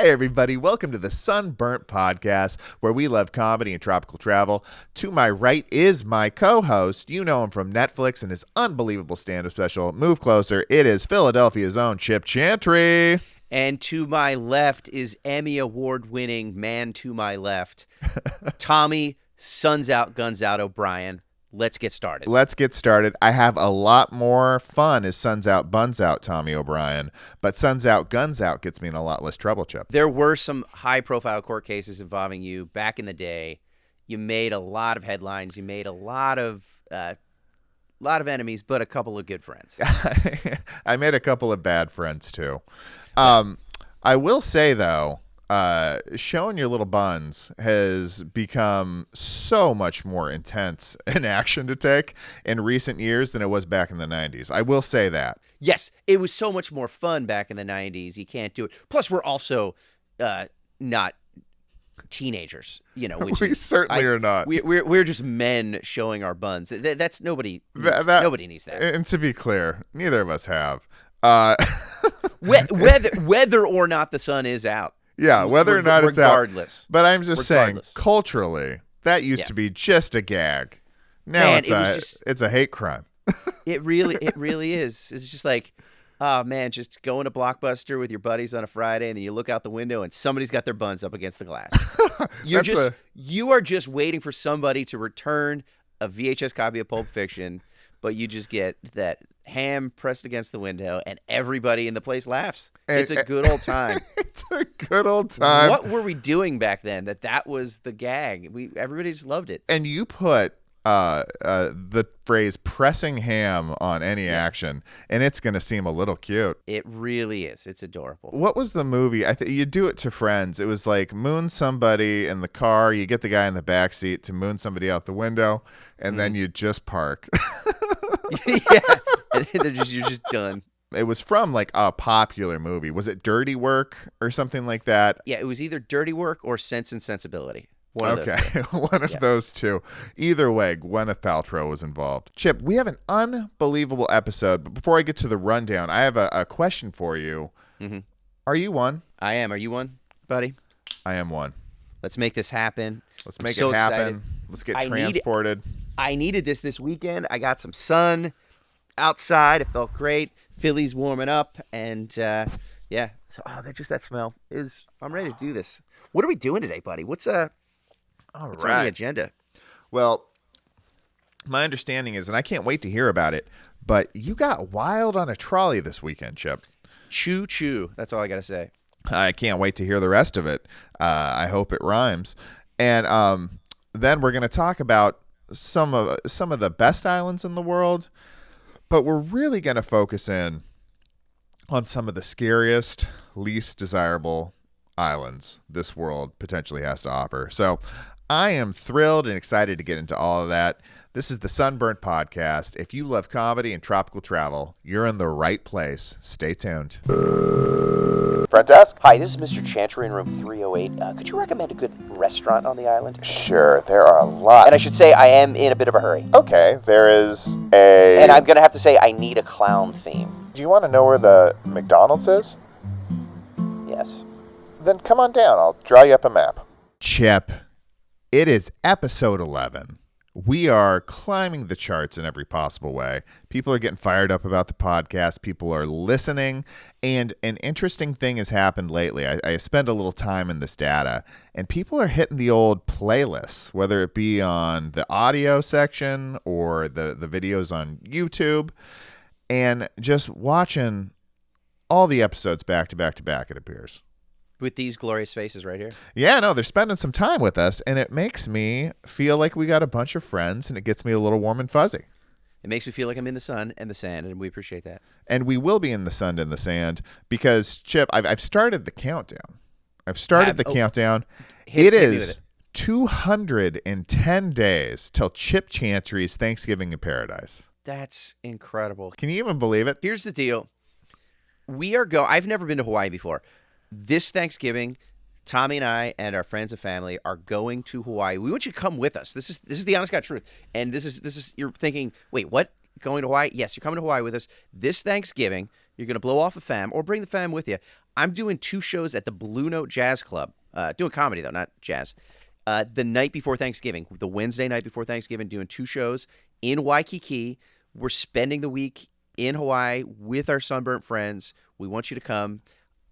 Hey everybody, welcome to the Sunburnt podcast, where we love comedy and tropical travel. To my right is my co-host. You know him from Netflix and his unbelievable stand-up special, Move Closer. It is Philadelphia's own Chantry. And to my left is Emmy Award-winning man to my left, Tommy Suns Out, Guns Out O'Brien. Let's get started. I have a lot more fun as Suns Out, Buns Out, Tommy O'Brien. But Suns Out, Guns Out gets me in a lot less trouble, Chip. There were some high-profile court cases involving you back in the day. You made a lot of headlines. You made a lot of enemies, but a couple of good friends. I made a couple of bad friends, too. I will say, though, showing your little buns has become so much more intense an action to take in recent years than it was back in the 90s. I will say that. Yes, it was so much more fun back in the 90s. You can't do it. Plus, we're also not teenagers, We certainly are not. We're just men showing our buns. That's nobody. Nobody needs that. And to be clear, neither of us have. Whether or not the sun is out. Yeah, whether or not it's out. Regardless. But I'm just saying, culturally, that used to be just a gag. Now it's a hate crime. It really is. It's just like, oh man, just going to Blockbuster with your buddies on a Friday, and then you look out the window and somebody's got their buns up against the glass. You are just waiting for somebody to return a VHS copy of Pulp Fiction, but you just get that ham pressed against the window, and everybody in the place laughs. It's a good old time. It's a good old time. What were we doing back then that was the gag? Everybody just loved it. And you put the phrase pressing ham on any action, and it's going to seem a little cute. It really is. It's adorable. What was the movie? I think you do it to friends. It was like moon somebody in the car. You get the guy in the back seat to moon somebody out the window, and then you just park. Yeah. You're just done. It was from like a popular movie. Was it Dirty Work or something like that? Yeah, it was either Dirty Work or Sense and Sensibility. One of those two. Either way, Gwyneth Paltrow was involved. Chip, we have an unbelievable episode, but before I get to the rundown, I have a question for you. Mm-hmm. Are you one? I am. Are you one, buddy? I am one. Let's make this happen. Let's make it happen. Excited. Let's get transported. I needed this weekend. I got some sun outside. It felt great. Philly's warming up, and So, that smell is. I'm ready to do this. What are we doing today, buddy? What's on the agenda? Well, my understanding is, and I can't wait to hear about it, but you got wild on a trolley this weekend, Chip. Choo choo. That's all I gotta say. I can't wait to hear the rest of it. I hope it rhymes. And then we're going to talk about some of the best islands in the world, but we're really going to focus in on some of the scariest, least desirable islands this world potentially has to offer. So I am thrilled and excited to get into all of that. This is the Sunburnt podcast. If you love comedy and tropical travel, you're in the right place. Stay tuned. Front desk? Hi, this is Mr. Chantry in room 308. Could you recommend a good restaurant on the island? Sure, there are a lot. And I should say I am in a bit of a hurry. Okay, there is a... And I'm going to have to say I need a clown theme. Do you want to know where the McDonald's is? Yes. Then come on down. I'll draw you up a map. Chip, it is episode 11. We are climbing the charts in every possible way. People are getting fired up about the podcast. People are listening. And an interesting thing has happened lately. I spend a little time in this data, and people are hitting the old playlists, whether it be on the audio section or the videos on YouTube, and just watching all the episodes back to back to back, it appears. With these glorious faces right here. Yeah, no, they're spending some time with us, and it makes me feel like we got a bunch of friends, and it gets me a little warm and fuzzy. It makes me feel like I'm in the sun and the sand, and we appreciate that. And we will be in the sun and the sand because, Chip, I've started the countdown. Countdown. It is 210 days till Chip Chantry's Thanksgiving in Paradise. That's incredible. Can you even believe it? Here's the deal. I've never been to Hawaii before. This Thanksgiving, Tommy and I and our friends and family are going to Hawaii. We want you to come with us. This is the honest God truth. And this is you're thinking, wait, what? Going to Hawaii? Yes, you're coming to Hawaii with us this Thanksgiving. You're going to blow off a fam or bring the fam with you. I'm doing 2 shows at the Blue Note Jazz Club. Doing comedy though, not jazz. The night before Thanksgiving, the Wednesday night before Thanksgiving, doing 2 shows in Waikiki. We're spending the week in Hawaii with our Sunburnt friends. We want you to come.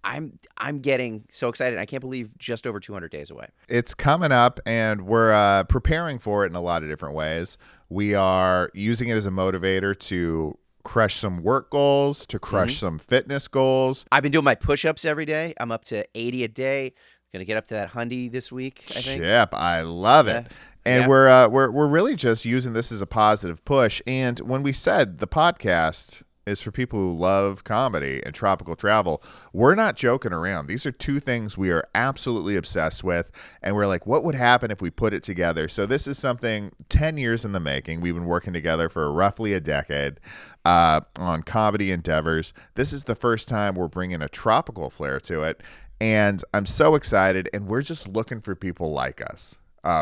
I'm getting so excited. I can't believe just over 200 days away. It's coming up, and we're preparing for it in a lot of different ways. We are using it as a motivator to crush some work goals, to crush some fitness goals. I've been doing my push-ups every day. I'm up to 80 a day. Going to get up to that 100 this week, I think. Yep, I love it. And we're really just using this as a positive push. And when we said the podcast is for people who love comedy and tropical travel, we're not joking around. These are 2 things we are absolutely obsessed with. And we're like, what would happen if we put it together? So this is something 10 years in the making. We've been working together for roughly a decade on comedy endeavors. This is the first time we're bringing a tropical flair to it. And I'm so excited. And we're just looking for people like us.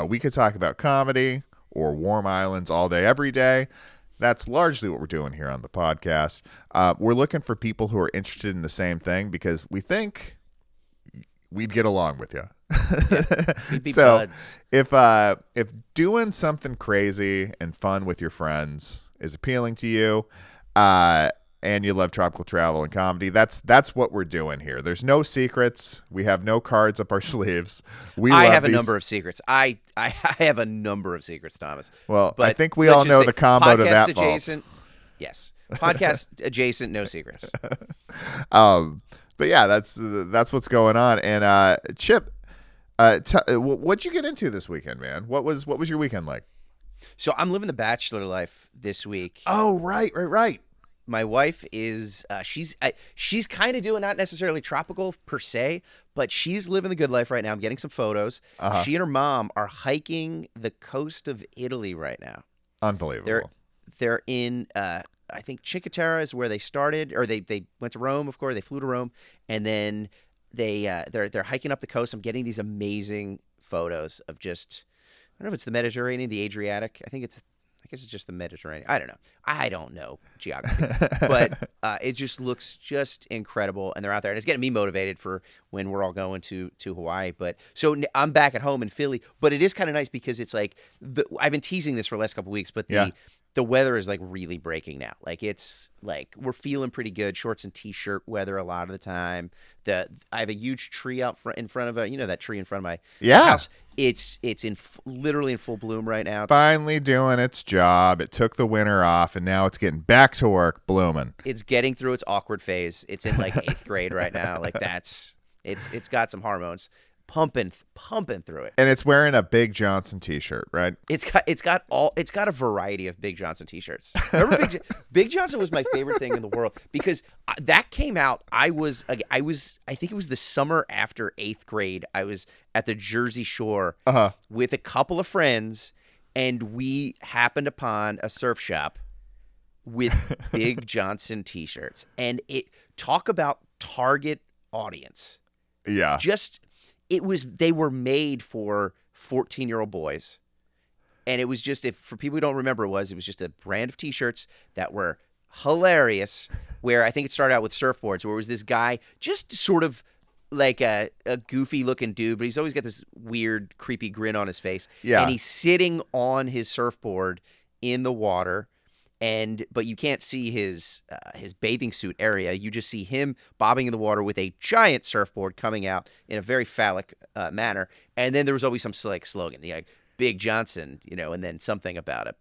We could talk about comedy or warm islands all day, every day. That's largely what we're doing here on the podcast. We're looking for people who are interested in the same thing because we think we'd get along with you. We'd be So buds. if doing something crazy and fun with your friends is appealing to you, and you love tropical travel and comedy, that's what we're doing here. There's no secrets. We have no cards up our sleeves. I have a number of secrets. I have a number of secrets, Thomas. Well, but I think we all know the combo to that adjacent. Yes, podcast adjacent, no secrets. But yeah, that's what's going on. And Chip, what'd you get into this weekend, man? What was your weekend like? So I'm living the bachelor life this week. Oh, right. My wife is she's kind of doing not necessarily tropical per se, but she's living the good life right now. I'm getting some photos. She and her mom are hiking the coast of Italy right now. Unbelievable. They're in I think Cinque is where they started, or they went to Rome. Of course, they flew to Rome, and then they're hiking up the coast. I'm getting these amazing photos of just, I don't know if it's the Mediterranean, the Adriatic. I guess it's just the Mediterranean. I don't know. I don't know geography. But it just looks just incredible. And they're out there. And it's getting me motivated for when we're all going to Hawaii. But so I'm back at home in Philly. But it is kind of nice because it's like, I've been teasing this for the last couple of weeks, but the weather is like really breaking now. Like it's like we're feeling pretty good. Shorts and t-shirt weather a lot of the time. I have a huge tree out in front of that tree in front of my house. It's literally in full bloom right now. Finally doing its job. It took the winter off, and now it's getting back to work, blooming. It's getting through its awkward phase. It's in like 8th grade right now. Like it's got some hormones pumping through it. And it's wearing a Big Johnson t-shirt, right? It's got a variety of Big Johnson t-shirts. Remember Big Johnson was my favorite thing in the world because that came out. I think it was the summer after 8th grade. I was at the Jersey Shore with a couple of friends, and we happened upon a surf shop with Big Johnson t-shirts. And talk about target audience. Yeah. They were made for 14-year-old boys. And it was just, for people who don't remember, it was just a brand of t-shirts that were hilarious, where I think it started out with surfboards, where it was this guy just sort of like a goofy looking dude, but he's always got this weird, creepy grin on his face. Yeah. And he's sitting on his surfboard in the water. But you can't see his bathing suit area. You just see him bobbing in the water with a giant surfboard coming out in a very phallic manner. And then there was always some like slogan, like Big Johnson, and then something about it,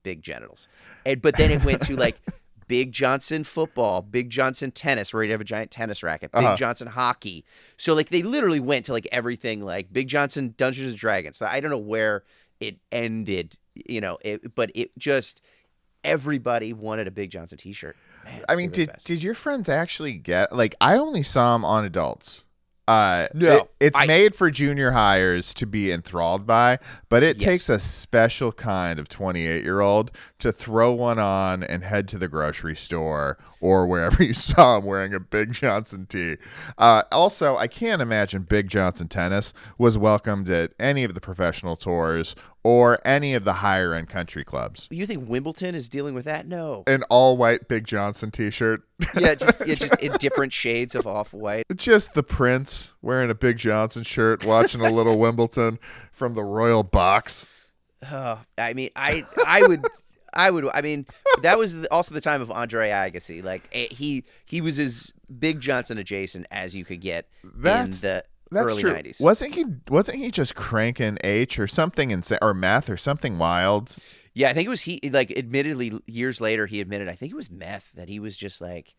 big genitals. But then it went to like Big Johnson football, Big Johnson tennis, where he'd have a giant tennis racket, Big Johnson hockey. So like they literally went to like everything, like Big Johnson Dungeons and Dragons. So I don't know where it ended, but it just. Everybody wanted a Big Johnson t-shirt. Man, I mean, did your friends actually get, like, I only saw them on adults. No. It's made for junior hires to be enthralled by, but it takes a special kind of 28-year-old to throw one on and head to the grocery store or wherever you saw him wearing a Big Johnson tee. Also, I can't imagine Big Johnson tennis was welcomed at any of the professional tours or any of the higher end country clubs. You think Wimbledon is dealing with that? No. An all white Big Johnson t-shirt. Just in different shades of off-white. Just the prince wearing a Big Johnson shirt, watching a little Wimbledon from the royal box. I mean, I would. I mean, that was also the time of Andre Agassi. Like he was as Big Johnson adjacent as you could get in the early true. 90s. Wasn't he just cranking H or something or meth or something wild? Yeah, I think it was he. Like, admittedly, years later, he admitted I think it was meth that he was just like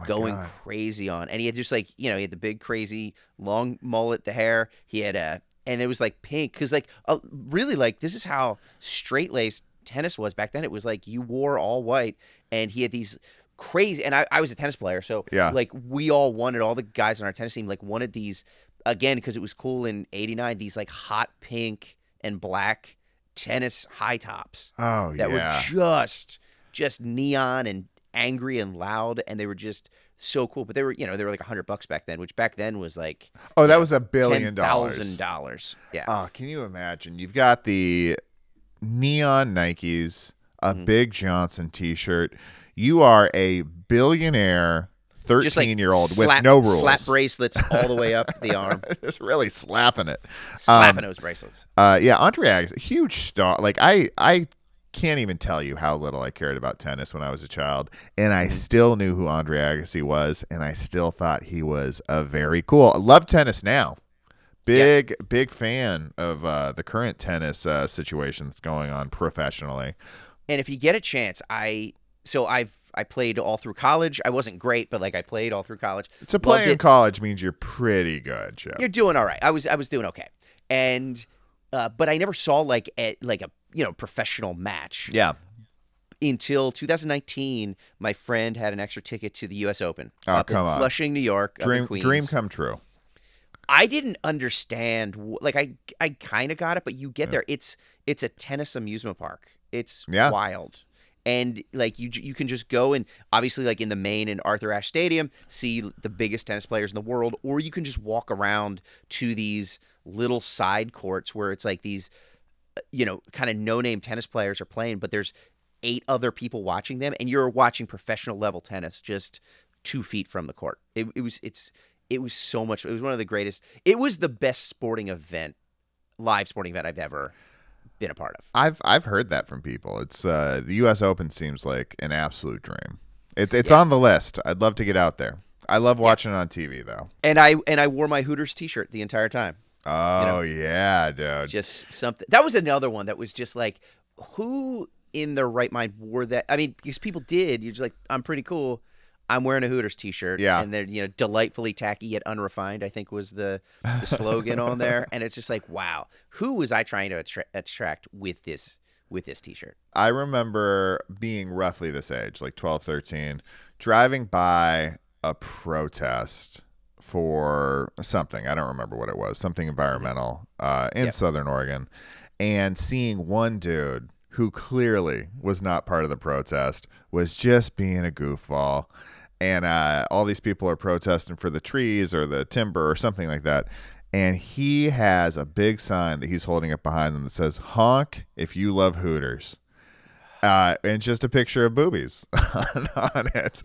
going crazy on, and he had just like he had the big crazy long mullet, the hair. He had and it was like pink because like really like this is how straight laced tennis was back then. It was like you wore all white, and he had these crazy. And I was a tennis player, so like we all wanted, all the guys on our tennis team like wanted these again because it was cool in '89. These like hot pink and black tennis high tops. That were just neon and angry and loud, and they were just so cool. But they were they were like $100 back then, which back then was like that was $1 billion. $10,000. Yeah. Oh, can you imagine? You've got the neon Nikes, a Big Johnson t-shirt. You are a billionaire 13-year-old with no rules. Slap bracelets all the way up the arm. Just really slapping it. Slapping those bracelets. Andre Agassi, huge star. Like I can't even tell you how little I cared about tennis when I was a child, and I still knew who Andre Agassi was, and I still thought he was a very cool. I love tennis now. Big fan of the current tennis situation that's going on professionally. And if you get a chance, I played all through college. I wasn't great, but like I played all through college. To play in college means you're pretty good, Joe. You're doing all right. I was doing okay, and but I never saw like a professional match. Yeah. Until 2019, my friend had an extra ticket to the U.S. Open. Come on, Flushing, New York. Dream come true. I didn't understand. Like I kind of got it, but you get there. It's a tennis amusement park. It's wild. And like you can just go and obviously like in the main in Arthur Ashe Stadium see the biggest tennis players in the world, or you can just walk around to these little side courts where it's like these kind of no-name tennis players are playing, but there's 8 other people watching them, and you're watching professional level tennis just 2 feet from the court. It was so much. It was one of the greatest. It was the best live sporting event I've ever been a part of. I've heard that from people. It's the U.S. Open seems like an absolute dream. It's on the list. I'd love to get out there. I love watching it on TV though. And I wore my Hooters t-shirt the entire time. Oh yeah, dude. Just something. That was another one that was just like, who in their right mind wore that? I mean, because people did. You're just like, I'm pretty cool. I'm wearing a Hooters t-shirt. Yeah. And they're delightfully tacky yet unrefined, I think was the slogan on there. And it's just like, wow, who was I trying to attract with this t-shirt? I remember being roughly this age, like 12, 13, driving by a protest for something. I don't remember what it was, something environmental in Southern Oregon, and seeing one dude who clearly was not part of the protest, was just being a goofball. And all these people are protesting for the trees or the timber or something like that. And he has a big sign that he's holding up behind him that says, "Honk if you love Hooters." And just a picture of boobies on it.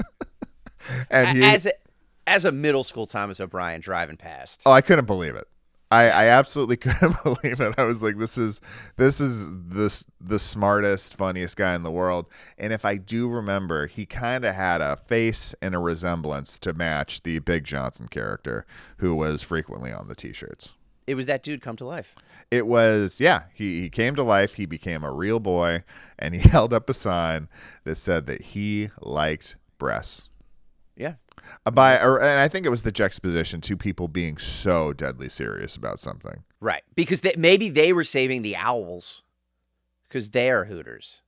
And as a middle school Thomas O'Brien driving past. Oh, I couldn't believe it. I absolutely couldn't believe it. I was like, this is the smartest, funniest guy in the world. And if I do remember, he kind of had a face and a resemblance to match the Big Johnson character who was frequently on the t-shirts. It was that dude come to life. It was, he came to life. He became a real boy, and he held up a sign that said that he liked breasts. Yeah. And I think it was the juxtaposition to people being so deadly serious about something. Right. Because maybe they were saving the owls because they are Hooters.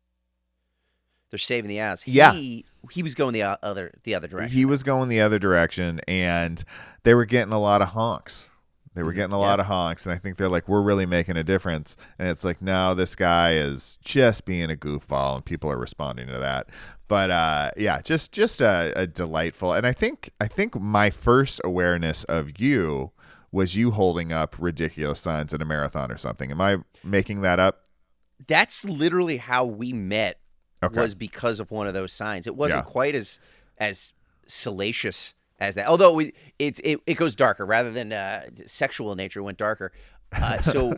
They're saving the owls. He was going the other direction. He was going the other direction, and they were getting a lot of honks. They were getting a lot of honks, and I think they're like, we're really making a difference. And it's like, no, this guy is just being a goofball, and people are responding to that. But just a delightful. And I think my first awareness of you was you holding up ridiculous signs at a marathon or something. Am I making that up? that's literally how we met. Okay. Was because of one of those signs. It wasn't quite as salacious as that. Although it goes darker rather than sexual in nature. It went darker. So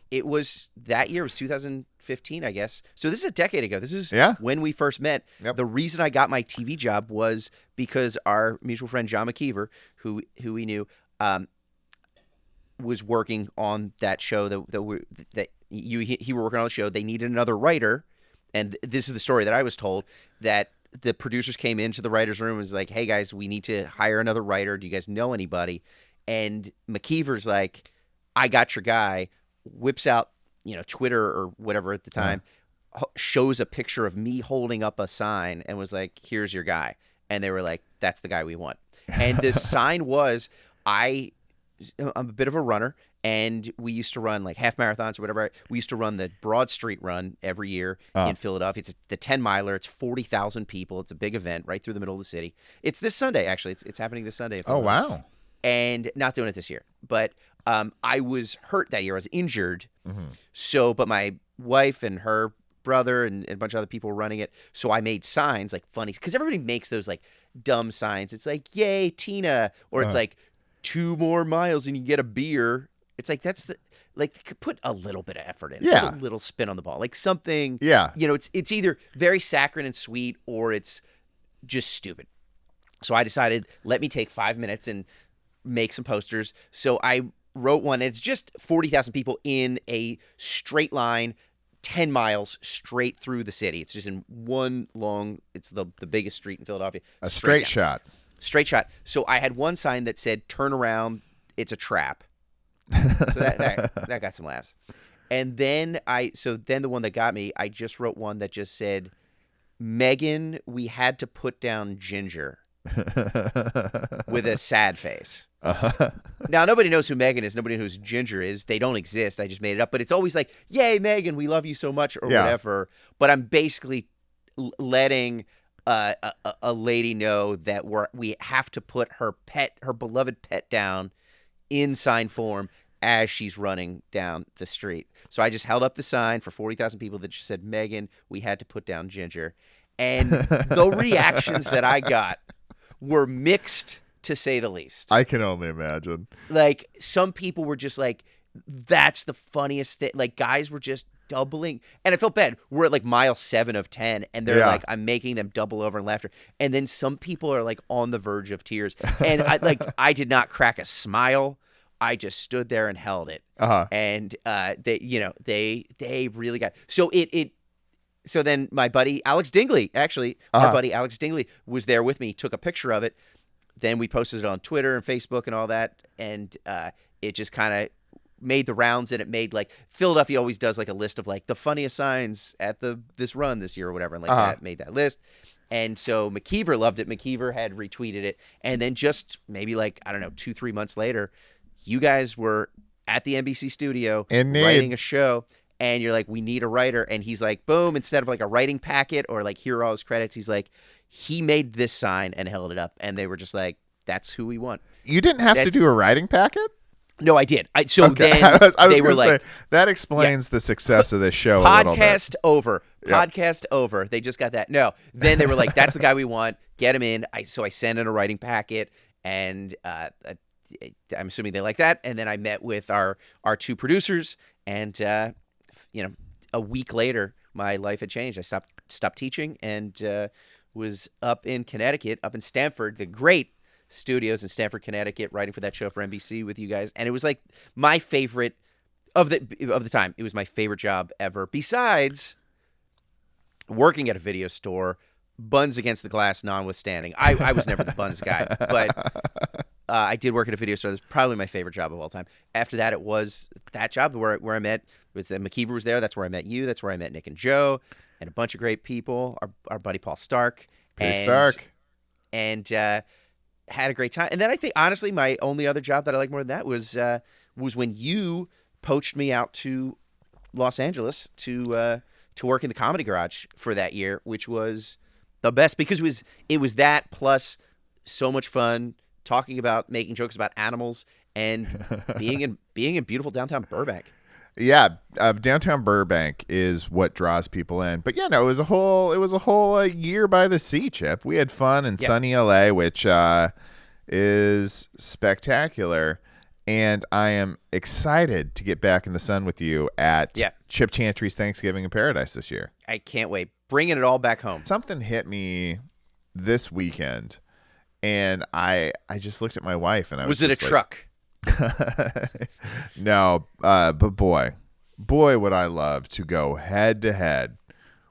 it was that year. It was 2015, I guess. So this is a decade ago. This is when we first met. Yep. The reason I got my TV job was because our mutual friend John McKeever, who we knew, was working on that show that he were working on the show. They needed another writer. And this is the story that I was told, that the producers came into the writer's room and was like, hey, guys, we need to hire another writer. Do you guys know anybody? And McKeever's like, I got your guy, whips out, Twitter or whatever at the time, shows a picture of me holding up a sign and was like, here's your guy. And they were like, that's the guy we want. And the sign was, I'm a bit of a runner, and we used to run like half marathons or whatever. We used to run the Broad Street Run every year in Philadelphia. It's the 10-miler. It's 40,000 people. It's a big event right through the middle of the city. It's this Sunday, actually. It's happening this Sunday. Oh, wow. And not doing it this year. But I was hurt that year. I was injured. Mm-hmm. So, but my wife and her brother and a bunch of other people were running it. So I made signs, like funny, because everybody makes those like dumb signs. It's like, yay, Tina. Or it's like, 2 more miles and you get a beer. It's like, that's put a little bit of effort in. Yeah. Put a little spin on the ball. Like something, it's either very saccharine and sweet or it's just stupid. So I decided, let me take 5 minutes and make some posters. So I wrote one. It's just 40,000 people in a straight line, 10 miles straight through the city. It's just in one long, it's the biggest street in Philadelphia. A straight shot. Straight shot. So I had one sign that said, turn around, it's a trap. So that got some laughs. And then the one that got me, I just wrote one that just said, Megan, we had to put down Ginger with a sad face. Uh-huh. Now, nobody knows who Megan is. Nobody knows who Ginger is. They don't exist. I just made it up. But it's always like, yay, Megan, we love you so much or whatever. But I'm basically letting a lady know that we have to put her beloved pet down in sign form as she's running down the street. So I just held up the sign for 40,000 people that just said, Megan, we had to put down Ginger. And the reactions that I got were mixed, to say the least. I can only imagine. Like, some people were just like, that's the funniest thing. Like, guys were just doubling. And I felt bad. We're at like mile 7 of 10, and they're like, I'm making them double over in laughter. And then some people are like on the verge of tears. And I did not crack a smile. I just stood there and held it. Uh-huh. And they really got so it. So then my buddy Alex Dingley, actually, our buddy Alex Dingley was there with me, took a picture of it. Then we posted it on Twitter and Facebook and all that. And it just kind of made the rounds, and it made like Philadelphia always does like a list of like the funniest signs at this run this year or whatever. And like that made that list. And so McKeever loved it. McKeever had retweeted it. And then just maybe like, I don't know, 2-3 months later, you guys were at the NBC studio writing a show. And you're like, we need a writer. And he's like, boom, instead of like a writing packet or like, here are all his credits, he's like, he made this sign and held it up. And they were just like, that's who we want. You didn't have to do a writing packet? No, I did. Then they were like, that explains the success of this show. Podcast over. Podcast over. They just got that. No. Then they were like, that's the guy we want. Get him in. So I sent in a writing packet, and I'm assuming they like that. And then I met with our 2 producers, and a week later, my life had changed. I stopped teaching and was up in Connecticut, up in Stamford, the great studios in Stamford, Connecticut, writing for that show for NBC with you guys. And it was like my favorite of the time. It was my favorite job ever. Besides working at a video store, buns against the glass notwithstanding. I was never the buns guy, but I did work at a video store. That's probably my favorite job of all time. After that, it was that job where I met McKeever was there. That's where I met you. That's where I met Nick and Joe and a bunch of great people. Our buddy Paul Stark. And had a great time. And then I think, honestly, my only other job that I like more than that was when you poached me out to Los Angeles to work in the Comedy Garage for that year, which was the best because it was that plus so much fun making jokes about animals and being in beautiful downtown Burbank. Yeah, downtown Burbank is what draws people in. But yeah, no, it was a whole year by the sea, Chip. We had fun in sunny LA, which is spectacular. And I am excited to get back in the sun with you at Chip Chantry's Thanksgiving in Paradise this year. I can't wait. Bringing it all back home. Something hit me this weekend, and I just looked at my wife, and I was it a truck? No, but boy, would I love to go head to head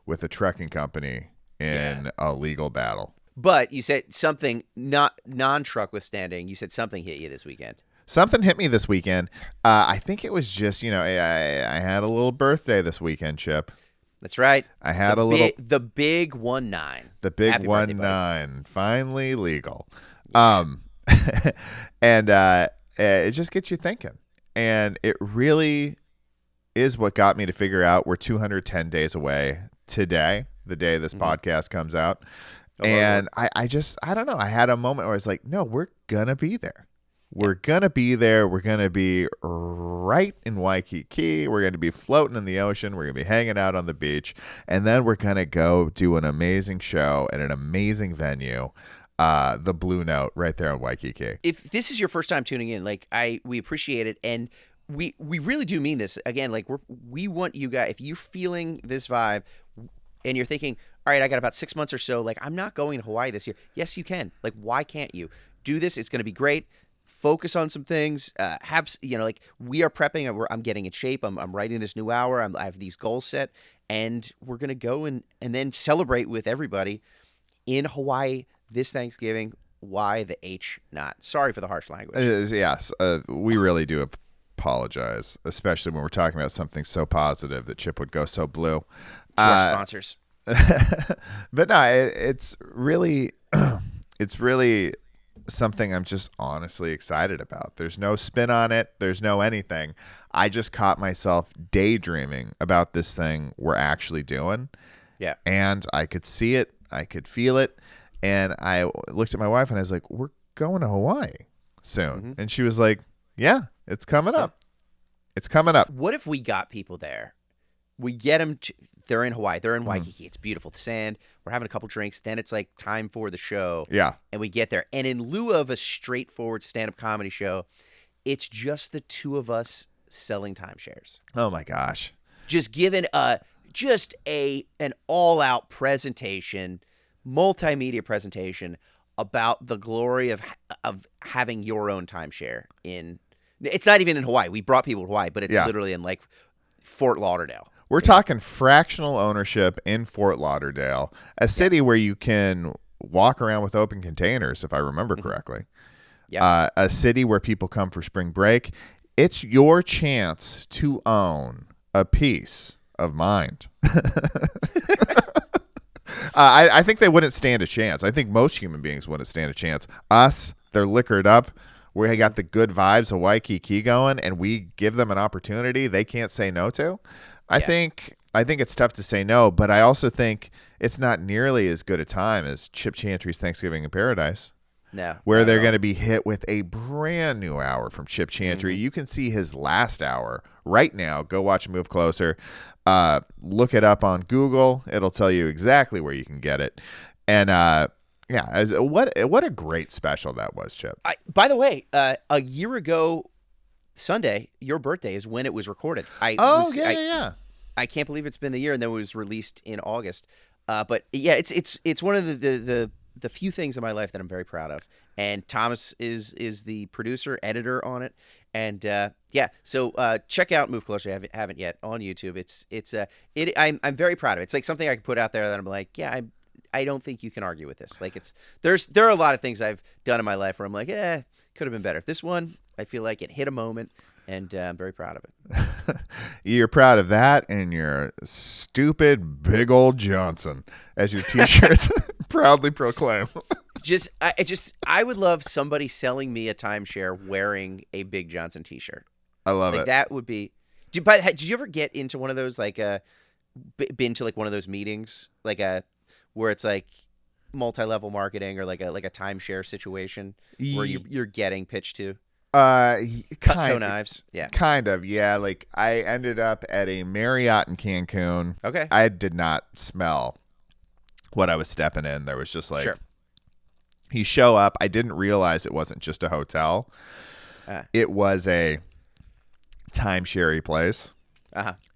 with a trucking company in a legal battle. But you said something not non-truck withstanding. You said something hit you this weekend. Something hit me this weekend. I think it was just, I had a little birthday this weekend, Chip. That's right. I had the big 1-9. The big Happy 1-9, finally legal. And it just gets you thinking. And it really is what got me to figure out we're 210 days away today, the day this podcast comes out. And I don't know. I had a moment where I was like, no, we're going to be there. We're going to be there. We're going to be right in Waikiki. We're going to be floating in the ocean. We're going to be hanging out on the beach. And then we're going to go do an amazing show at an amazing venue, the Blue Note right there in Waikiki. If this is your first time tuning in, we appreciate it. And we really do mean this. Again, we want you guys, if you're feeling this vibe and you're thinking, all right, I got about 6 months or so, I'm not going to Hawaii this year. Yes, you can. Why can't you? Do this. It's going to be great. Focus on some things. We are prepping. I'm getting in shape. I'm writing this new hour. I have these goals set, and we're gonna go and then celebrate with everybody in Hawaii this Thanksgiving. Why the H not? Sorry for the harsh language. Yes, we really do apologize, especially when we're talking about something so positive that Chip would go so blue. To our sponsors. But no, it's really something I'm just honestly excited about. There's no spin on it. There's no anything. I just caught myself daydreaming about this thing we're actually doing. Yeah. And I could see it. I could feel it. And I looked at my wife and I was like, we're going to Hawaii soon. Mm-hmm. And she was like, yeah, it's coming up. It's coming up. What if we got people there? We get them. They're in Hawaii. They're in Waikiki. It's beautiful. The sand. We're having a couple drinks. Then it's time for the show. Yeah. And we get there. And in lieu of a straightforward stand-up comedy show, it's just the two of us selling timeshares. Oh, my gosh. Just giving an all-out presentation, multimedia presentation about the glory of having your own timeshare in. It's not even in Hawaii. We brought people to Hawaii, but it's literally in Fort Lauderdale. We're talking fractional ownership in Fort Lauderdale, a city where you can walk around with open containers, if I remember correctly. Yeah. A city where people come for spring break. It's your chance to own a piece of mind. I think they wouldn't stand a chance. I think most human beings wouldn't stand a chance. Us, they're liquored up. We got the good vibes of Waikiki going, and we give them an opportunity they can't say no to. I think it's tough to say no, but I also think it's not nearly as good a time as Chip Chantry's Thanksgiving in Paradise. No. Where they're going to be hit with a brand new hour from Chip Chantry. Mm-hmm. You can see his last hour right now. Go watch Move Closer. Look it up on Google. It'll tell you exactly where you can get it. And what a great special that was, Chip. By the way, a year ago Sunday, your birthday is when it was recorded. I can't believe it's been the year, and then it was released in August. But yeah, it's one of the few things in my life that I'm very proud of. And Thomas is the producer, editor on it. And so check out Move Closer. I haven't yet on YouTube. I'm very proud of it. It's like something I can put out there that I'm like, yeah, I don't think you can argue with this. There are a lot of things I've done in my life where I'm like, could have been better. This one, I feel like it hit a moment, and I'm very proud of it. You're proud of that and your stupid big old Johnson, as your T-shirt proudly proclaim. I would love somebody selling me a timeshare wearing a Big Johnson T-shirt. I love it. That would be. Did you ever get into one of those been to one of those meetings where it's multi-level marketing or like a timeshare situation where you're getting pitched to? Cutco knives. Yeah. Kind of, yeah. Like I ended up at a Marriott in Cancun. Okay. I did not smell what I was stepping in. There was just like, Sure. you show up. I didn't realize it wasn't just a hotel. It was a timeshare place.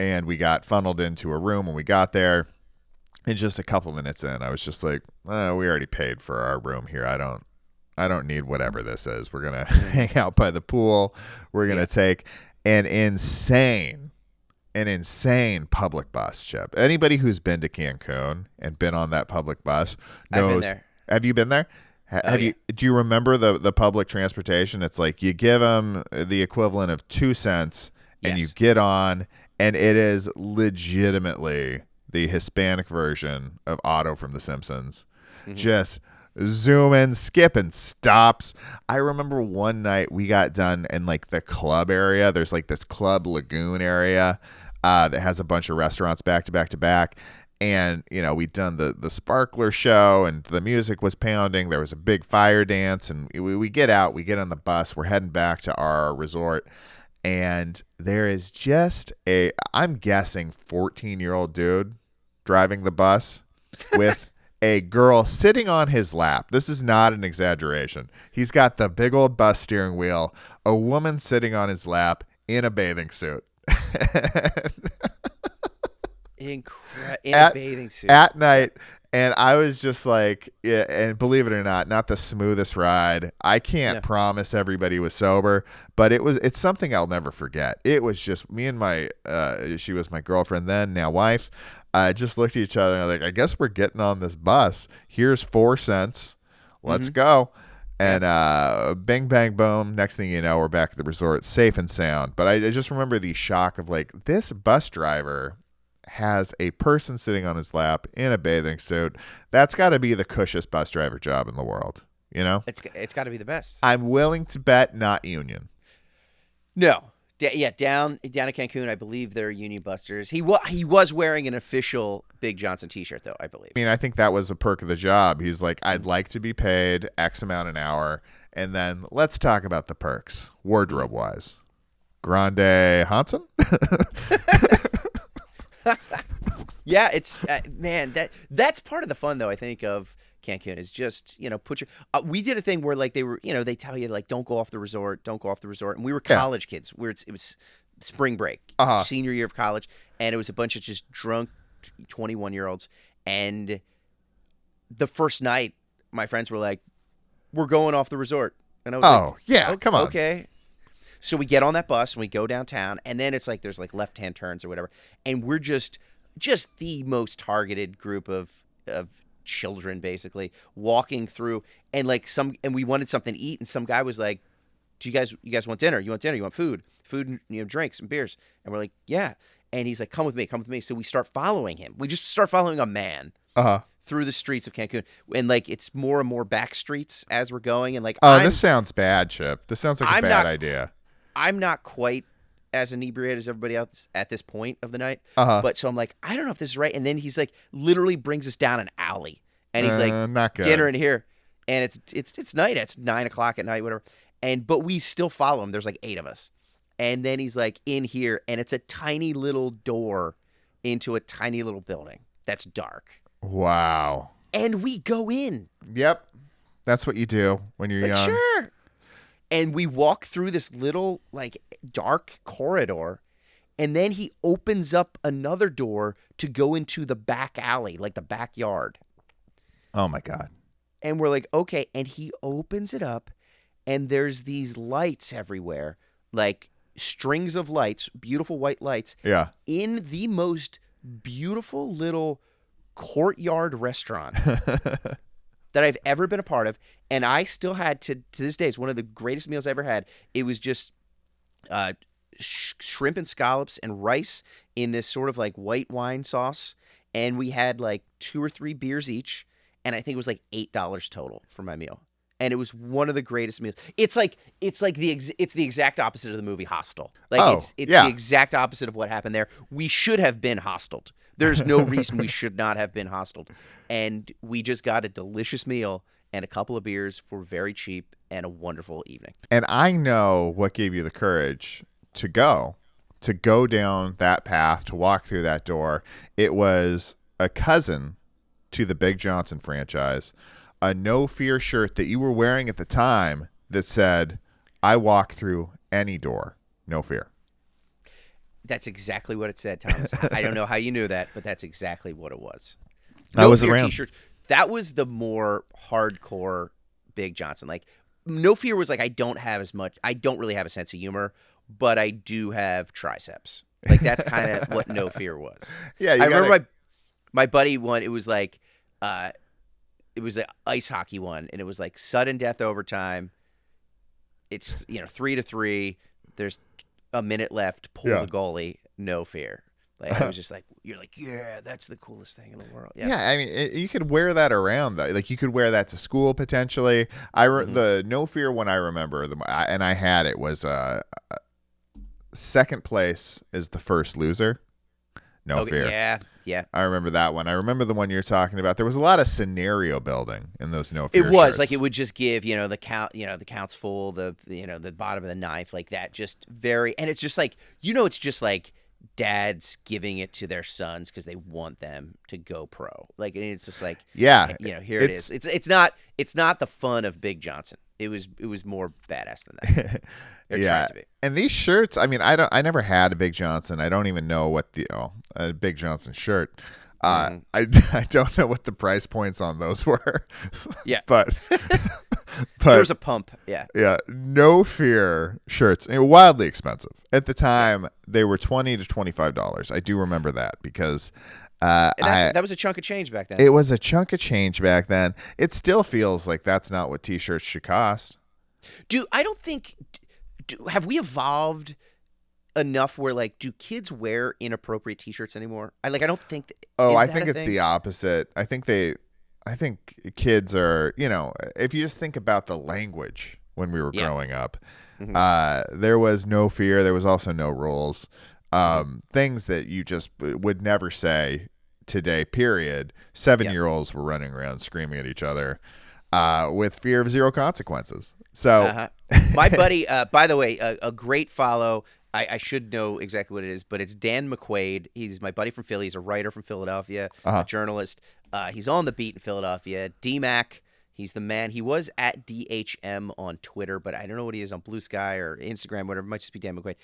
And we got funneled into a room when we got there. And just a couple minutes in, I was just like, we already paid for our room here. I don't need whatever this is. We're going to hang out by the pool. We're going to take an insane public bus, Chip. Anybody who's been to Cancun and been on that public bus knows. I've been there. Have you been there? Do you remember the public transportation? It's like you give them the equivalent of 2 cents and you get on, and it is legitimately the Hispanic version of Otto from The Simpsons. Just zooming, skipping, stops. I remember one night we got done in like the club area. There's like this club lagoon area that has a bunch of restaurants back to back to back. And, you know, we'd done the sparkler show and the music was pounding. There was a big fire dance, and we get out, we get on the bus, we're heading back to our resort. And there is just I'm guessing 14-year-old dude driving the bus with a girl sitting on his lap. This is not an exaggeration. He's got the big old bus steering wheel, a woman sitting on his lap in a bathing suit. In a bathing suit. At night. And I was just like, yeah, and believe it or not the smoothest ride. I can't promise everybody was sober, but it's something I'll never forget. It was just me and she was my girlfriend then, now wife. Just looked at each other and I was like, I guess we're getting on this bus. Here's 4 cents. Let's go. And bing, bang, boom. Next thing you know, we're back at the resort, safe and sound. But I just remember the shock of like, this bus driver has a person sitting on his lap in a bathing suit. That's got to be the cushest bus driver job in the world. You know, it's got to be the best. I'm willing to bet not union. No, down at Cancun, I believe they're union busters. He was wearing an official Big Johnson T-shirt, though, I believe. I mean, I think that was a perk of the job. He's like, I'd like to be paid X amount an hour, and then let's talk about the perks, wardrobe wise. Grande Hansen. Yeah, it's man, that's part of the fun though, I think, of Cancun is just, you know, put your we did a thing where like they tell you like don't go off the resort, and we were college kids where it was spring break, senior year of college, and it was a bunch of just drunk 21-year-olds, and the first night my friends were like, we're going off the resort, and I was like, come on, okay. So we get on that bus and we go downtown, and then it's like there's like left-hand turns or whatever, and we're just the most targeted group of children basically walking through, and we wanted something to eat, and some guy was like, "Do you guys want dinner? You want dinner? You want food, and, you know, drinks and beers?" And we're like, "Yeah." And he's like, "Come with me." So we start following him. We just start following a man through the streets of Cancun, and like it's more and more back streets as we're going, and like, this sounds bad, Chip. This sounds like a bad idea. I'm not quite as inebriated as everybody else at this point of the night. But so I'm like, I don't know if this is right. And then he's like, literally brings us down an alley. And he's like, not good. Dinner in here. And it's night. It's 9:00 at night, whatever. But we still follow him. There's like 8 of us. And then he's like, in here. And it's a tiny little door into a tiny little building that's dark. Wow. And we go in. Yep. That's what you do when you're young. Sure. And we walk through this little, like, dark corridor, and then he opens up another door to go into the back alley, like the backyard. Oh, my God. And we're like, okay. And he opens it up, and there's these lights everywhere, like strings of lights, beautiful white lights. Yeah. In the most beautiful little courtyard restaurant that I've ever been a part of. And I still had to this day, it's one of the greatest meals I ever had. It was just shrimp and scallops and rice in this sort of like white wine sauce. And we had like 2 or 3 beers each. And I think it was like $8 total for my meal. And it was one of the greatest meals. It's the exact opposite of the movie Hostel. Like it's the exact opposite of what happened there. We should have been hosteled. There's no reason we should not have been hosteled. And we just got a delicious meal. and a couple of beers for very cheap and a wonderful evening. And I know what gave you the courage to go down that path, to walk through that door. It was a cousin to the Big Johnson franchise, a No Fear shirt that you were wearing at the time that said, I walk through any door, no fear. That's exactly what it said, Thomas. I don't know how you knew that, but that's exactly what it was. I was around. T-shirts. That was the more hardcore Big Johnson. Like, No Fear was like, I don't really have a sense of humor, but I do have triceps. Like, that's kind of what No Fear was. Yeah, I remember my buddy one. It was like, it was an ice hockey one, and it was like sudden death overtime. It's 3-3. There's a minute left. Pull the goalie. No fear. Like, I was just like, you're like, yeah, that's the coolest thing in the world. Yeah, I mean, you could wear that around though. Like, you could wear that to school potentially. The No Fear one I remember, and I had it was second place is the first loser. No fear. Yeah. I remember that one. I remember the one you're talking about. There was a lot of scenario building in those No Fear It was shirts. like, it would just give, the count, the count's full, the bottom of the ninth, like that, just very, and it's just like, it's just like dads giving it to their sons because they want them to go pro. Like, and it's just like, here it is. It's not the fun of Big Johnson. It was more badass than that. Yeah, and these shirts. I mean, I never had a Big Johnson. I don't even know what a Big Johnson shirt. I don't know what the price points on those were. Yeah, but there was a pump. Yeah, No Fear shirts. They were wildly expensive at the time. They were $20 to $25. I do remember that because. That was a chunk of change back then. It was a chunk of change back then. It still feels like that's not what T-shirts should cost. Have we evolved enough where, like, do kids wear inappropriate T-shirts anymore? I don't think. I think it's the opposite. I think kids are. If you just think about the language when we were growing up, there was no fear. There was also no rules. Things that you just would never say today, period. 7-year-olds were running around screaming at each other with fear of zero consequences. So my buddy, by the way, a great follow. I should know exactly what it is, but it's Dan McQuaid. He's my buddy from Philly. He's a writer from Philadelphia, a journalist. He's on the beat in Philadelphia. D-Mac, he's the man. He was at DHM on Twitter, but I don't know what he is on Blue Sky or Instagram, whatever. It might just be Dan McQuaid.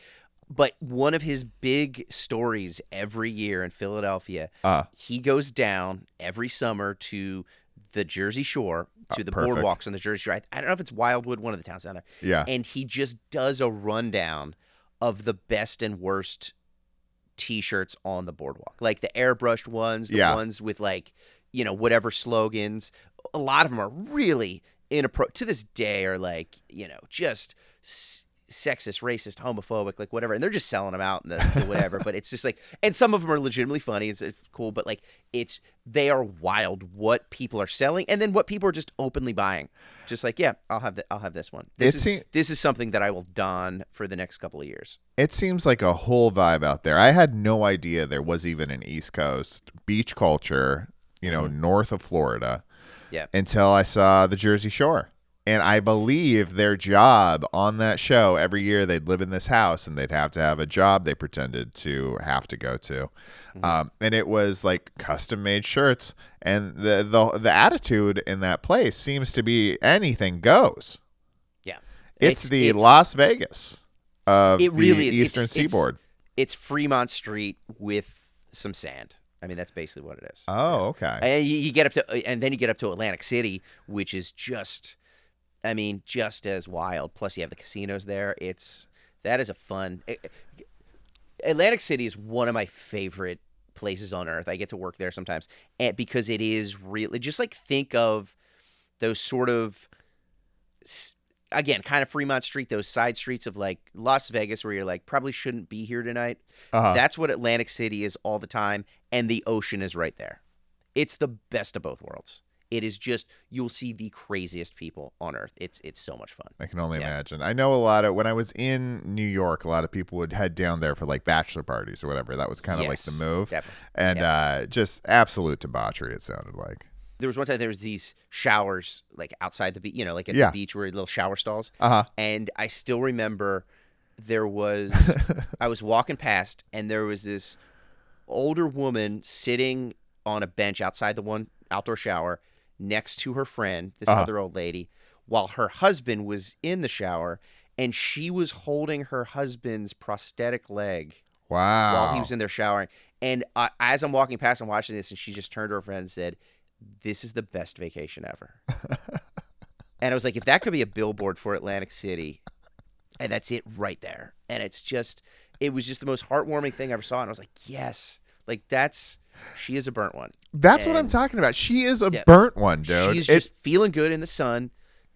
But one of his big stories every year in Philadelphia, he goes down every summer to the Jersey Shore, to the boardwalks on the Jersey Shore. I don't know if it's Wildwood, one of the towns down there. Yeah. And he just does a rundown of the best and worst T-shirts on the boardwalk. Like the airbrushed ones, the ones with whatever slogans. A lot of them are really inappropriate. To this day are just sexist, racist, homophobic, like whatever, and they're just selling them out and the whatever. But it's just like, and some of them are legitimately funny. It's cool, but they are wild what people are selling, and then what people are just openly buying. Just like, I'll have this one. This is something that I will don for the next couple of years. It seems like a whole vibe out there. I had no idea there was even an East Coast beach culture, north of Florida. Yeah. Until I saw the Jersey Shore. And I believe their job on that show, every year they'd live in this house and they'd have to have a job they pretended to have to go to. And it was like custom made shirts. And the attitude in that place seems to be anything goes. Yeah. It's Las Vegas of it really the Eastern Seaboard. It's Fremont Street with some sand. I mean, that's basically what it is. Oh, okay. And you get up to Atlantic City, which is just as wild. Plus, you have the casinos there. That is a fun. Atlantic City is one of my favorite places on earth. I get to work there sometimes, and because it is really just like, think of those sort of, again, kind of Fremont Street, those side streets of like Las Vegas where you're like, probably shouldn't be here tonight. That's what Atlantic City is all the time, and the ocean is right there. It's the best of both worlds. It is just, you'll see the craziest people on earth. It's so much fun. I can only imagine. I know when I was in New York, a lot of people would head down there for like bachelor parties or whatever. That was kind of like the move. Definitely. And just absolute debauchery, it sounded like. There was one time there was these showers like outside the beach, like at Yeah. the beach where little shower stalls. Uh-huh. And I still remember there was I was walking past and there was this older woman sitting on a bench outside the one outdoor shower next to her friend, this other old lady, while her husband was in the shower, and she was holding her husband's prosthetic leg Wow. while he was in there showering. And as I'm walking past and watching this, and she just turned to her friend and said, "This is the best vacation ever." And I was like, if that could be a billboard for Atlantic City, and that's it right there. And it was just the most heartwarming thing I ever saw. And I was like, yes, like she is a burnt one. That's what I'm talking about. She is a burnt one, dude. She's just feeling good in the sun,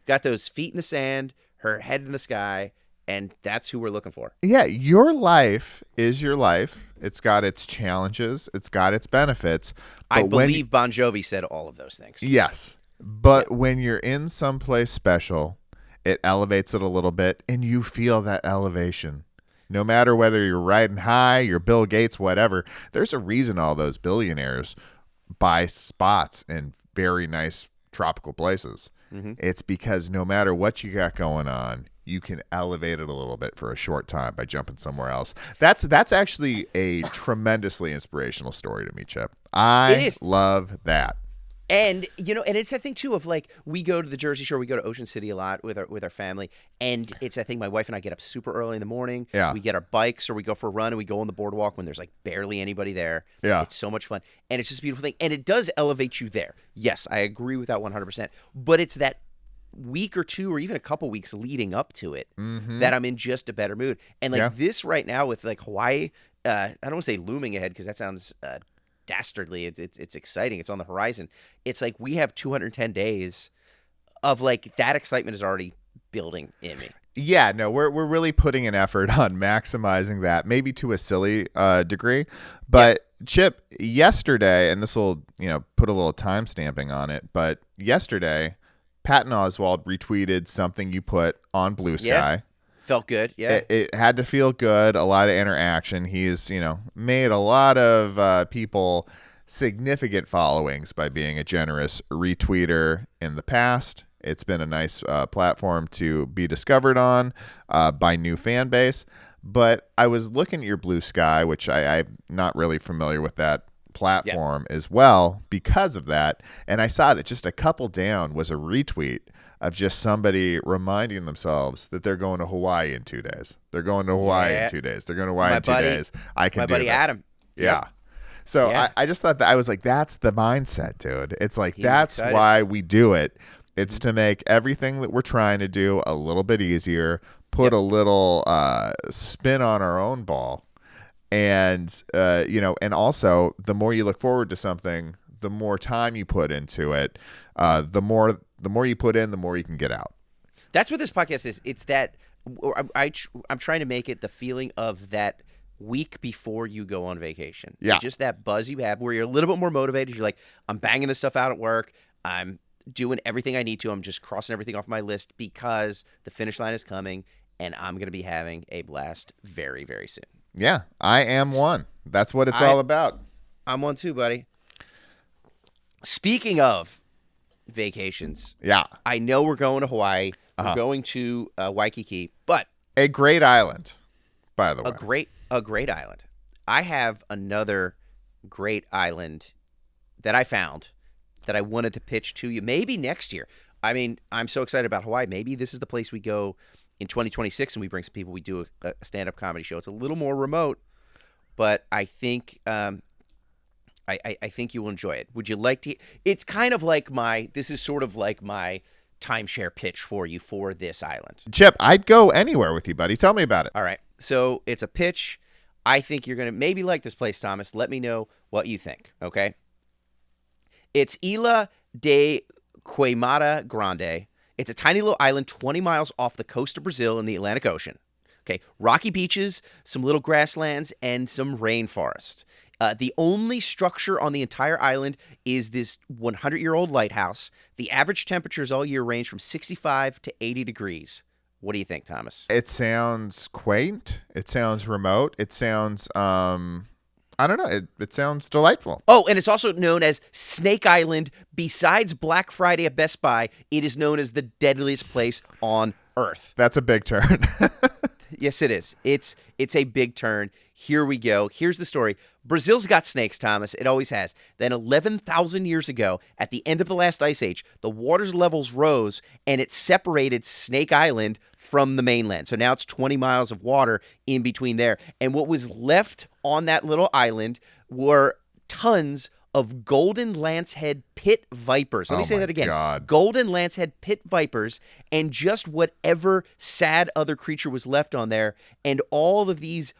got those feet in the sand, her head in the sky, and that's who we're looking for. Yeah, your life is your life. It's got its challenges. It's got its benefits. I believe Bon Jovi said all of those things. Yes. But when you're in someplace special, it elevates it a little bit, and you feel that elevation. No matter whether you're riding high, you're Bill Gates, whatever, there's a reason all those billionaires buy spots in very nice tropical places. Mm-hmm. It's because no matter what you got going on, you can elevate it a little bit for a short time by jumping somewhere else. That's actually a tremendously inspirational story to me, Chip. I love that. And and it's that thing too of like we go to the Jersey Shore, we go to Ocean City a lot with our family, and it's that thing. My wife and I get up super early in the morning. Yeah. We get our bikes or we go for a run and we go on the boardwalk when there's like barely anybody there. Yeah. It's so much fun, and it's just a beautiful thing, and it does elevate you there. Yes, I agree with that 100%. But it's that week or two or even a couple weeks leading up to it that I'm in just a better mood. And like this right now with like Hawaii, I don't want to say looming ahead because that sounds dastardly. It's exciting. It's on the horizon. It's like we have 210 days of like that excitement is already building in me. Yeah, no, we're really putting an effort on maximizing that, maybe to a silly degree. But Chip, yesterday, and this will put a little time stamping on it, but yesterday, Patton Oswalt retweeted something you put on Blue Sky. Yeah. Felt good, yeah. It had to feel good, a lot of interaction. He's, made a lot of people significant followings by being a generous retweeter in the past. It's been a nice platform to be discovered on by new fan base. But I was looking at your Blue Sky, which I'm not really familiar with that platform as well because of that. And I saw that just a couple down was a retweet of just somebody reminding themselves that they're going to Hawaii in 2 days. They're going to Hawaii in 2 days. They're going to Hawaii in 2 days. I can do this. My buddy Adam. Yeah. Yep. So I just thought that I was like, that's the mindset, dude. It's like, that's excited. why we do it. It's to make everything that we're trying to do a little bit easier, put a little spin on our own ball. And, and also the more you look forward to something, the more time you put into it, the more you put in, the more you can get out. That's what this podcast is. It's that I'm trying to make it the feeling of that week before you go on vacation. Yeah. It's just that buzz you have where you're a little bit more motivated. You're like, I'm banging this stuff out at work. I'm doing everything I need to. I'm just crossing everything off my list because the finish line is coming and I'm going to be having a blast very, very soon. Yeah, I am one. That's what it's all about. I'm one too, buddy. Speaking of vacations, I know we're going to Hawaii. We're going to Waikiki, but a great island, by the way. A great island. I have another great island that I found that I wanted to pitch to you. Maybe next year. I mean, I'm so excited about Hawaii. Maybe this is the place we go in 2026 and we bring some people. We do a stand-up comedy show. It's a little more remote, but I think I think you will enjoy it. Would you like to? It's kind of like this is sort of like my timeshare pitch for you for this island. Chip, I'd go anywhere with you, buddy. Tell me about it. All right. So it's a pitch. I think you're going to maybe like this place, Thomas. Let me know what you think, okay? It's Ilha de Queimada Grande. It's a tiny little island 20 miles off the coast of Brazil in the Atlantic Ocean. Okay, rocky beaches, some little grasslands, and some rainforest. The only structure on the entire island is this 100-year-old lighthouse. The average temperatures all year range from 65 to 80 degrees. What do you think, Thomas? It sounds quaint. It sounds remote. It sounds I don't know. It sounds delightful. Oh, and it's also known as Snake Island. Besides Black Friday at Best Buy, it is known as the deadliest place on Earth. That's a big turn. Yes, it is. It's a big turn. Here we go. Here's the story. Brazil's got snakes, Thomas. It always has. Then 11,000 years ago, at the end of the last ice age, the water levels rose, and it separated Snake Island from the mainland. So now it's 20 miles of water in between there. And what was left on that little island were tons of golden lancehead pit vipers. Let me say that again. God. Golden lancehead pit vipers, and just whatever sad other creature was left on there. And all of these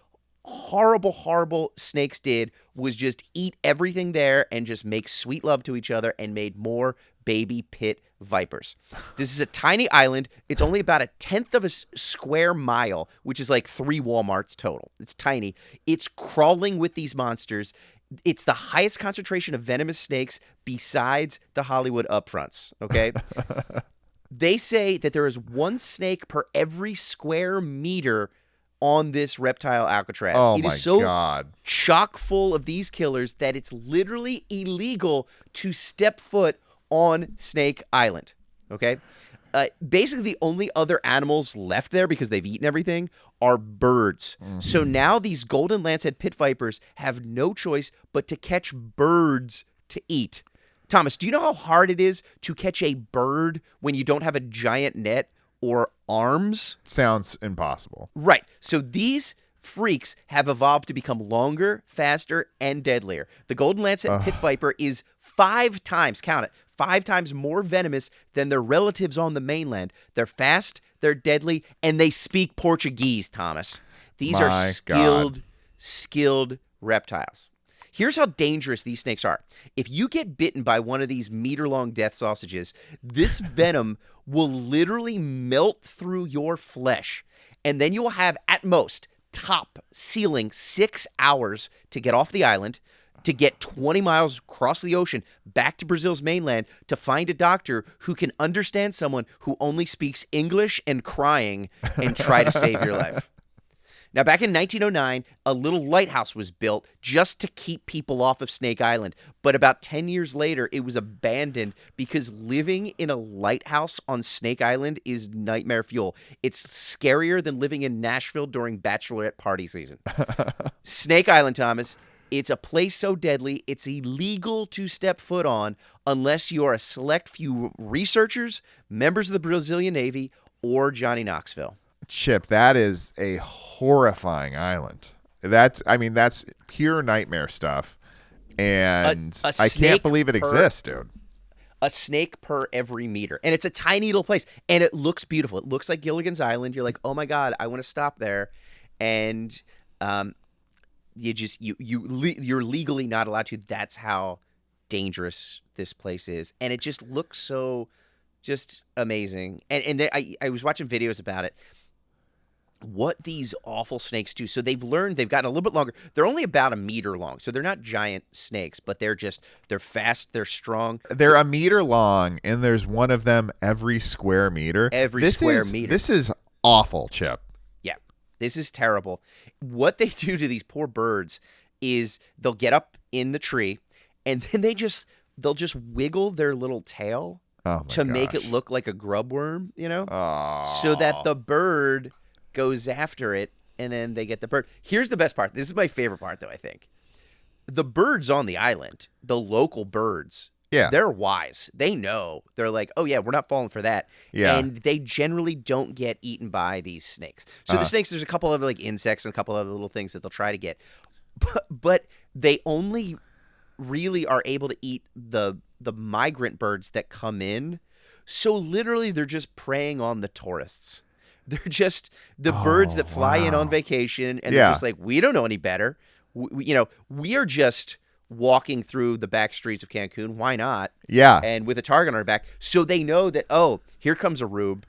horrible, horrible snakes did was just eat everything there and just make sweet love to each other and made more baby pit vipers. This is a tiny island. It's only about 1/10 of a square mile, which is like 3 Walmarts total. It's tiny. It's crawling with these monsters. It's the highest concentration of venomous snakes besides the Hollywood upfronts, okay? They say that there is 1 snake per every square meter on this reptile Alcatraz. Oh, it my is so God. chock full of these killers that it's literally illegal to step foot on Snake Island, okay? Basically, the only other animals left there, because they've eaten everything, are birds. Mm-hmm. So now these golden lancehead pit vipers have no choice but to catch birds to eat. Thomas, do you know how hard it is to catch a bird when you don't have a giant net or arms? Sounds impossible. Right. So these freaks have evolved to become longer, faster, and deadlier. The golden lancehead pit viper is 5 times, count it, 5 times more venomous than their relatives on the mainland. They're fast, they're deadly, and they speak Portuguese, Thomas. These are skilled reptiles. Here's how dangerous these snakes are. If you get bitten by one of these meter-long death sausages, this venom will literally melt through your flesh, and then you will have, at most, top ceiling 6 hours to get off the island, to get 20 miles across the ocean back to Brazil's mainland to find a doctor who can understand someone who only speaks English and crying and try to save your life. Now, back in 1909, a little lighthouse was built just to keep people off of Snake Island. But about 10 years later, it was abandoned because living in a lighthouse on Snake Island is nightmare fuel. It's scarier than living in Nashville during bachelorette party season. Snake Island, Thomas, it's a place so deadly, it's illegal to step foot on unless you are a select few researchers, members of the Brazilian Navy, or Johnny Knoxville. Chip, that is a horrifying island. That's pure nightmare stuff. And I can't believe it exists, dude. A snake per every meter. And it's a tiny little place. And it looks beautiful. It looks like Gilligan's Island. You're like, oh my God, I want to stop there. And you're legally not allowed to. That's how dangerous this place is. And it just looks so just amazing. And I was watching videos about it. What these awful snakes do. So they've gotten a little bit longer. They're only about 1 meter long. So they're not giant snakes, but they're fast, they're strong. They're 1 meter long, and there's one of them every square meter. This is awful, Chip. Yeah, this is terrible. What they do to these poor birds is they'll get up in the tree, and then they'll just wiggle their little tail to make it look like a grub worm, so that the bird goes after it, and then they get the bird. Here's the best part. This is my favorite part, though, I think. The birds on the island, the local birds, they're wise. They know. They're like, oh, yeah, we're not falling for that. Yeah. And they generally don't get eaten by these snakes. So the snakes, there's a couple of insects and a couple of little things that they'll try to get. But they only really are able to eat the migrant birds that come in. So literally, they're just preying on the tourists. They're just the birds that fly in on vacation, and they're just like, we don't know any better. We are just walking through the back streets of Cancun. Why not? Yeah. And with a target on our back. So they know that, here comes a rube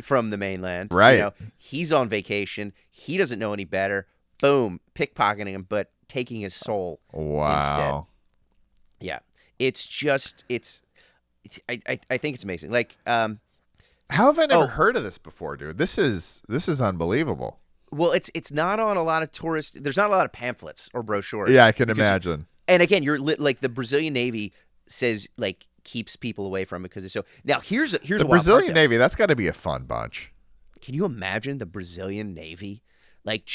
from the mainland. Right. He's on vacation. He doesn't know any better. Boom. Pickpocketing him, but taking his soul instead. Yeah. It's just, I think it's amazing. How have I never heard of this before, dude? This is unbelievable. Well, it's not on a lot of tourist. There's not a lot of pamphlets or brochures. Yeah, I can imagine. And again, like the Brazilian Navy says, like keeps people away from it because it's so. Now here's The a wild Brazilian part, Navy, that's got to be a fun bunch. Can you imagine the Brazilian Navy? Like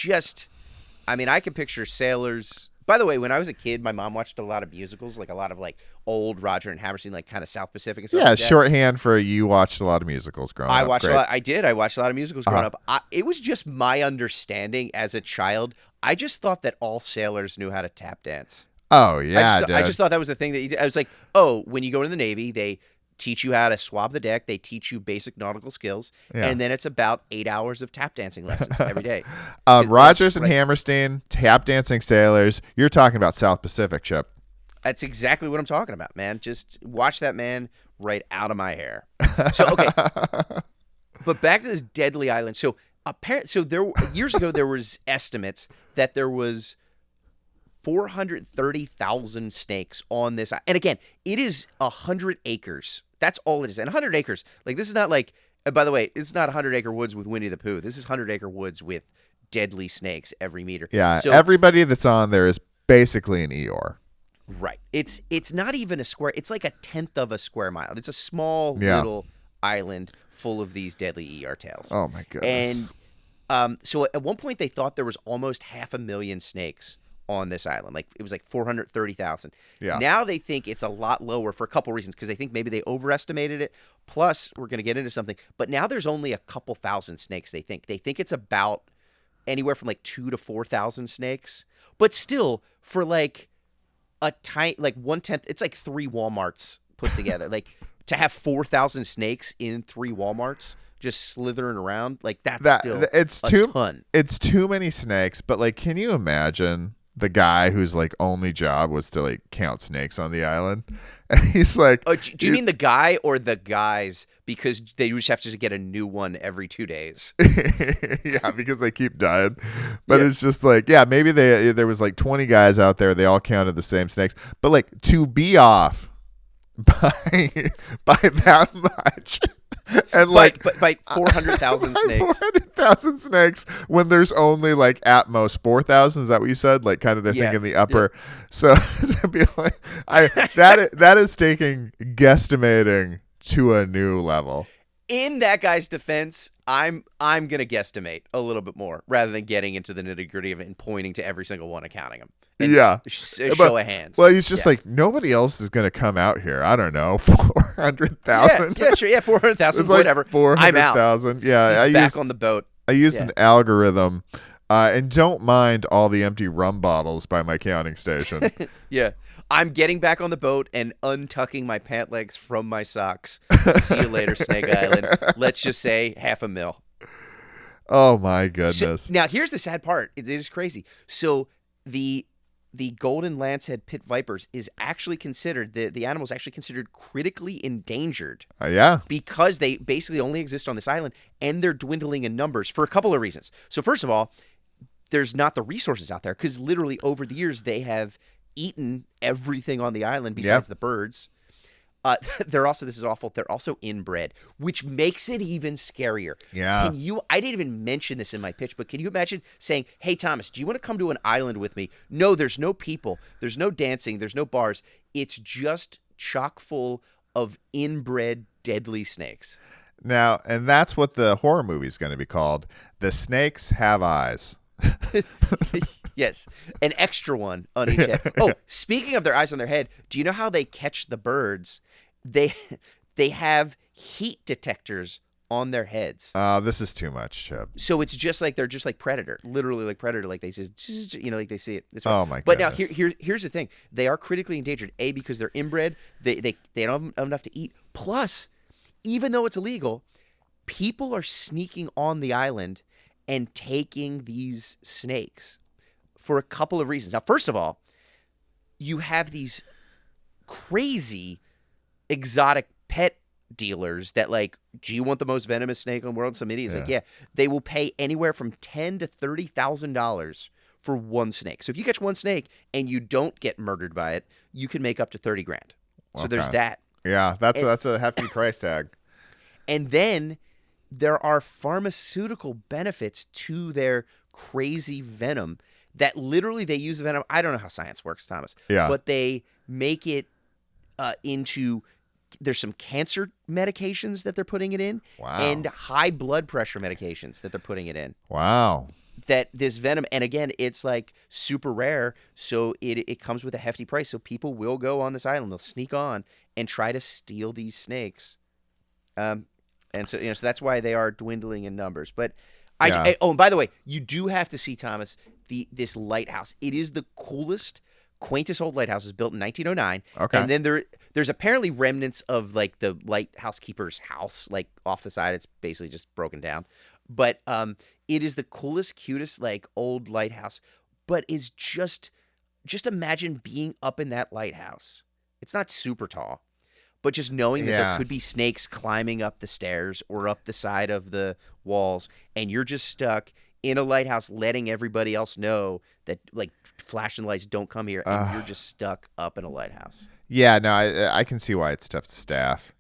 I mean, I can picture sailors. By the way, when I was a kid, my mom watched a lot of musicals, like a lot of like old Roger and Hammerstein, like kind of South Pacific and stuff. Yeah, like that. shorthand for you watched a lot of musicals growing up. I watched a lot. I did. I watched a lot of musicals growing up. It was just my understanding as a child. I just thought that all sailors knew how to tap dance. Oh yeah, I just thought that was the thing that you did. I was like, oh, when you go into the Navy, they teach you how to swab the deck. They teach you basic nautical skills, and then it's about 8 hours of tap dancing lessons every day. Rogers and Hammerstein, tap dancing sailors. You're talking about South Pacific, Chip. That's exactly what I'm talking about, man. Just watch that man right out of my hair. So okay, but back to this deadly island. So there years ago there was estimates that there was 430,000 snakes on this. And again, it is 100 acres. That's all it is. And 100 acres, like this is not like, by the way, it's not 100-acre woods with Winnie the Pooh. This is 100-acre woods with deadly snakes every meter. Yeah, so, everybody that's on there is basically an Eeyore. Right. It's not even a square. It's like a tenth of a square mile. It's a small little island full of these deadly Eeyore tails. Oh my goodness. And so at one point they thought there was almost 500,000 snakes on this island. Like it was like 430,000. Yeah. Now they think it's a lot lower for a couple reasons because they think maybe they overestimated it. Plus, we're going to get into something. But now there's only a couple thousand snakes. They think it's about anywhere from like 2,000 to 4,000 snakes. But still, for like a tiny, like 1/10, it's like 3 Walmarts put together. Like to have 4,000 snakes in 3 Walmarts just slithering around, like that's still a ton. It's too many snakes. But like, can you imagine the guy whose like only job was to like count snakes on the island, and he's like, oh, do you mean the guy or the guys? Because they just have to get a new one every 2 days. Yeah, because they keep dying. But it's just like, yeah, maybe there was like 20 guys out there. They all counted the same snakes. But like to be off by that much. And like by 400,000 snakes. 400,000 snakes when there's only like at most 4,000. Is that what you said? Like kind of the thing in the upper. Yeah. So to be like, that is taking guesstimating to a new level. In that guy's defense, I'm gonna guesstimate a little bit more rather than getting into the nitty gritty of it and pointing to every single one and counting them. And show of hands. Well, he's just like, nobody else is going to come out here. I don't know, 400,000. Yeah, sure. Yeah, 400,000, whatever. Like 400,000. Yeah, he's back on the boat. I used an algorithm, and don't mind all the empty rum bottles by my counting station. Yeah, I'm getting back on the boat and untucking my pant legs from my socks. See you later, Snake Island. Let's just say 500,000. Oh my goodness. So, now here's the sad part. It is crazy. So the golden lancehead pit vipers is actually considered, the animal is actually considered critically endangered. Yeah. Because they basically only exist on this island and they're dwindling in numbers for a couple of reasons. So first of all, there's not the resources out there because literally over the years they have eaten everything on the island besides the birds. They're also, this is awful, they're also inbred, which makes it even scarier. Yeah. I didn't even mention this in my pitch, but can you imagine saying, hey, Thomas, do you want to come to an island with me? No, there's no people. There's no dancing. There's no bars. It's just chock full of inbred deadly snakes. Now, and that's what the horror movie is going to be called. The Snakes Have Eyes. Yes, an extra one on each head. Oh, speaking of their eyes on their head, do you know how they catch the birds? They have heat detectors on their heads. This is too much, Chip. So it's just like they're just like Predator, literally like Predator, like they see, like they see it. Oh my god! But now here's the thing: they are critically endangered. A, because they're inbred, they don't have enough to eat. Plus, even though it's illegal, people are sneaking on the island and taking these snakes for a couple of reasons. Now, first of all, you have these crazy exotic pet dealers that like, do you want the most venomous snake on the world? Some idiot's like, yeah. They will pay anywhere from $10,000 to $30,000 for one snake. So if you catch one snake and you don't get murdered by it, you can make up to $30,000. So there's that. Yeah, that's a hefty price tag. And then there are pharmaceutical benefits to their crazy venom that literally they use the venom. I don't know how science works, Thomas. Yeah. But they make it into. There's some cancer medications that they're putting it in, and high blood pressure medications that they're putting it in. Wow. That this venom, and again, it's like super rare, so it comes with a hefty price. So people will go on this island, they'll sneak on and try to steal these snakes, and so so that's why they are dwindling in numbers. But and by the way, you do have to see, Thomas, this lighthouse. It is the coolest, quaintest old lighthouse. Is built in 1909. Okay, and then there's apparently remnants of like the lighthouse keeper's house, like off the side. It's basically just broken down. But it is the coolest, cutest, like old lighthouse. But is just imagine being up in that lighthouse. It's not super tall, but just knowing that there could be snakes climbing up the stairs or up the side of the walls, and you're just stuck in a lighthouse, letting everybody else know that like flashing lights don't come here, and you're just stuck up in a lighthouse. Yeah, no, I can see why it's tough to staff.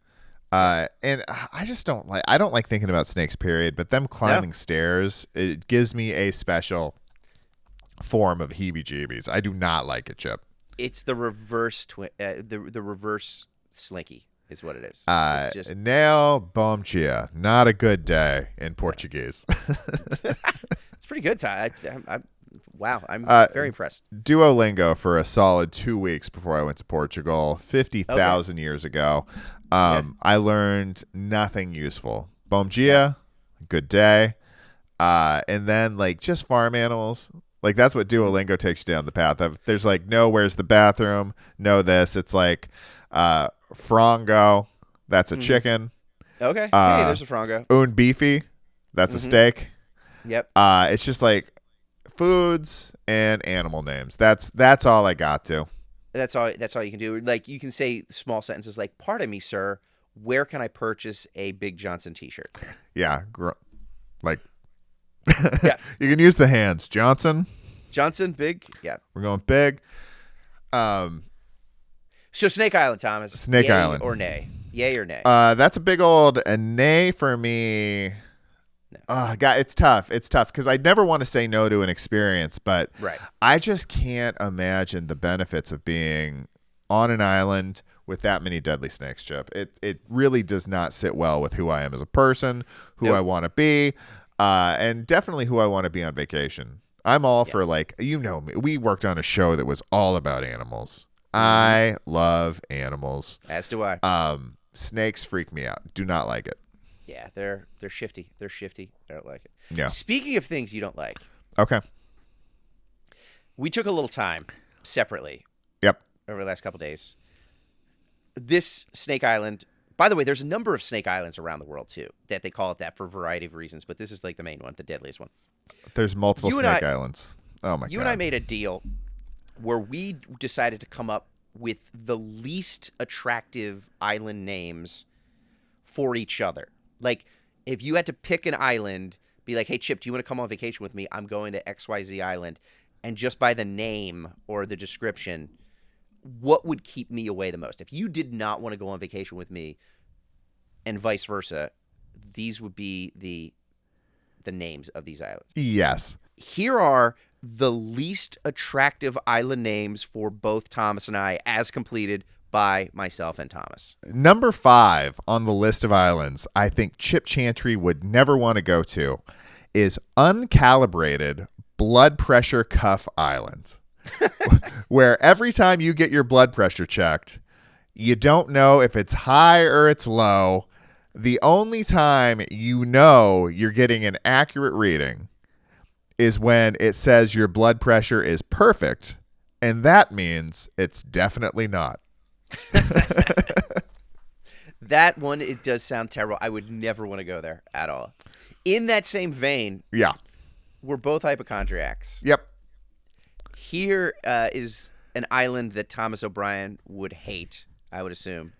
And I just don't like thinking about snakes, period, but them climbing stairs, it gives me a special form of heebie-jeebies. I do not like it, Chip. It's the reverse the reverse slinky is what it is. It's just Neo bom dia. Not a good day in Portuguese. It's pretty good, Ty. Wow, I'm very impressed. Duolingo for a solid 2 weeks before I went to Portugal, 50,000 years ago. I learned nothing useful. Bom dia, good day. And then like just farm animals. Like that's what Duolingo takes you down the path of. There's like, no, where's the bathroom? No, this. It's like frongo. That's a chicken. Okay. Hey, there's a frongo. Un beefy. That's a steak. Yep. It's just like foods and animal names. That's all I got to. That's all you can do. Like you can say small sentences like, "Pardon me, sir, where can I purchase a Big Johnson t-shirt?" Yeah, like yeah. You can use the hands. Johnson, big. Yeah. We're going big. So Snake Island, Thomas. Snake Island or nay? Yay or nay? That's a big old nay for me. No. God, it's tough. It's tough because I never want to say no to an experience, but I just can't imagine the benefits of being on an island with that many deadly snakes, Chip. It really does not sit well with who I am as a person, who I want to be, and definitely who I want to be on vacation. I'm all for like, you know me. We worked on a show that was all about animals. I love animals. As do I. Snakes freak me out. Do not like it. Yeah, they're shifty. They're shifty. I don't like it. Yeah. Speaking of things you don't like. Okay. We took a little time separately. Yep. Over the last couple days. This Snake Island, by the way, there's a number of Snake Islands around the world too, that they call it that for a variety of reasons, but this is like the main one, the deadliest one. There's multiple Snake Islands. Oh my God. You and I made a deal where we decided to come up with the least attractive island names for each other. Like, if you had to pick an island, be like, hey, Chip, do you want to come on vacation with me? I'm going to XYZ Island. And just by the name or the description, what would keep me away the most? If you did not want to go on vacation with me and vice versa, these would be the names of these islands. Yes. Here are the least attractive island names for both Thomas and I as completed by myself and Thomas. Number 5 on the list of islands I think Chip Chantry would never want to go to is Uncalibrated Blood Pressure Cuff Island, where every time you get your blood pressure checked, you don't know if it's high or it's low. The only time you know you're getting an accurate reading is when it says your blood pressure is perfect, and that means it's definitely not. That one, it does sound terrible. I would never want to go there at all. In that same vein, we're both hypochondriacs. Yep. Here is an island that Thomas O'Brien would hate, I would assume.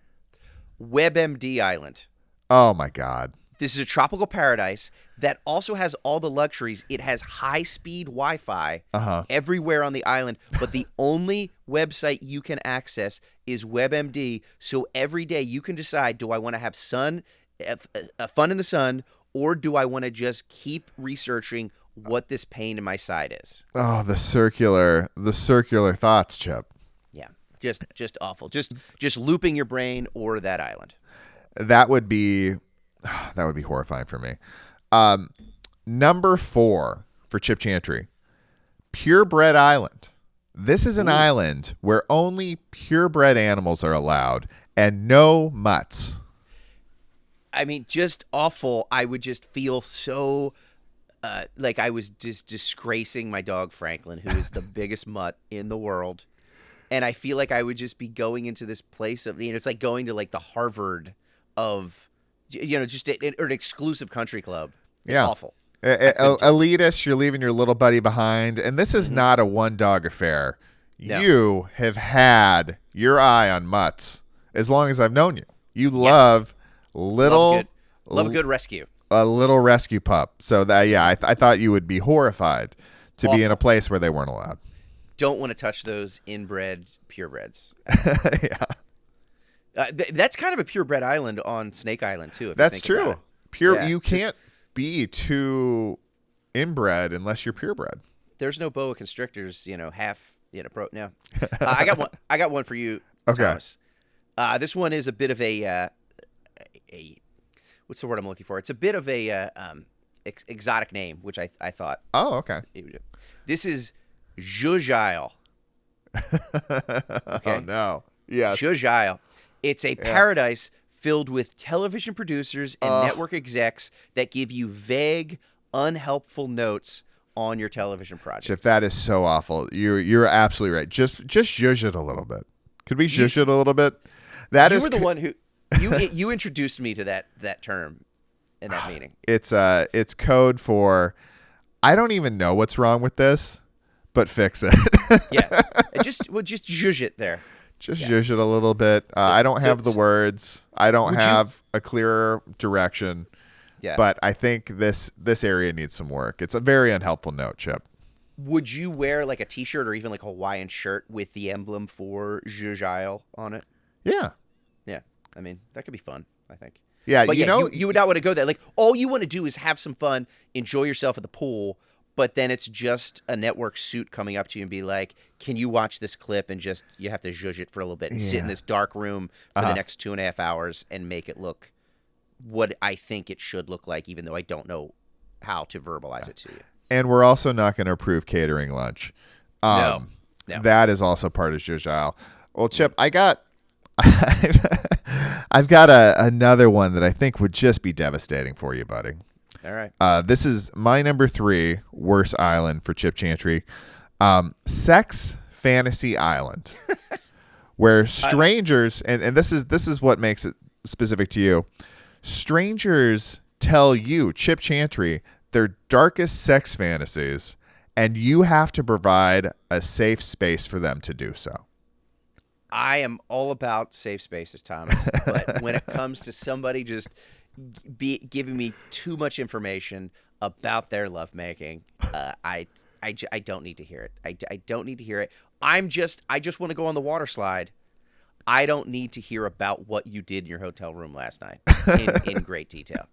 WebMD Island. Oh, my God. This is a tropical paradise that also has all the luxuries. It has high-speed Wi-Fi everywhere on the island, but the only website you can access is WebMD. So every day you can decide, do I want to have fun in the sun, or do I want to just keep researching what this pain in my side is. Oh, the circular thoughts, Chip. Yeah, just awful. Just looping your brain or that island. That would be horrifying for me. Number 4 for Chip Chantry, Purebred Island. This is an island where only purebred animals are allowed and no mutts. I mean, just awful. I would just feel so like I was just disgracing my dog Franklin, who is the biggest mutt in the world. And I feel like I would just be going into this place of, it's like going to like the Harvard of, just an exclusive country club. It's awful. Elitist, you're leaving your little buddy behind. And this is not a one-dog affair. No. You have had your eye on mutts as long as I've known you. You love love a good rescue. A little rescue pup. So that I thought you would be horrified to be in a place where they weren't allowed. Don't want to touch those inbred purebreds. Yeah. That's kind of a purebred island on Snake Island too. That's true. You can't be too inbred unless you're purebred. There's no boa constrictors, half, pro. No. I got one for you, okay. Thomas. This one is a bit of a what's the word I'm looking for? It's a bit of a exotic name, which I thought. Oh, okay. This is Zhujiao. Okay. Oh no. Yes. Zhujiao. It's a paradise filled with television producers and network execs that give you vague, unhelpful notes on your television projects. Chip, that is so awful. You're absolutely right. Just zhuzh it a little bit. Could we zhuzh it a little bit? You were the one who you introduced me to that term in that meeting. It's code for I don't even know what's wrong with this, but fix it. Yeah. Just zhuzh it there. Just zhuzh it a little bit. I don't have the words. I don't have a clearer direction. Yeah. But I think this area needs some work. It's a very unhelpful note, Chip. Would you wear like a T-shirt or even like a Hawaiian shirt with the emblem for Zhujiao on it? Yeah. Yeah. I mean, that could be fun, I think. Yeah, but you would not want to go there. Like, all you want to do is have some fun, enjoy yourself at the pool, but then it's just a network suit coming up to you and be like, can you watch this clip? And just, you have to zhuzh it for a little bit and sit in this dark room for the next 2.5 hours and make it look what I think it should look like, even though I don't know how to verbalize it to you. And we're also not going to approve catering lunch. No. That is also part of Zhujiao. Well, Chip, I've got another one that I think would just be devastating for you, buddy. All right. This is my number 3 worst island for Chip Chantry. Sex Fantasy Island. Where strangers and this is what makes it specific to you. Strangers tell you, Chip Chantry, their darkest sex fantasies, and you have to provide a safe space for them to do so. I am all about safe spaces, Thomas, but when it comes to somebody just giving me too much information about their lovemaking, I don't need to hear it. I don't need to hear it. I just want to go on the water slide. I don't need to hear about what you did in your hotel room last night in great detail.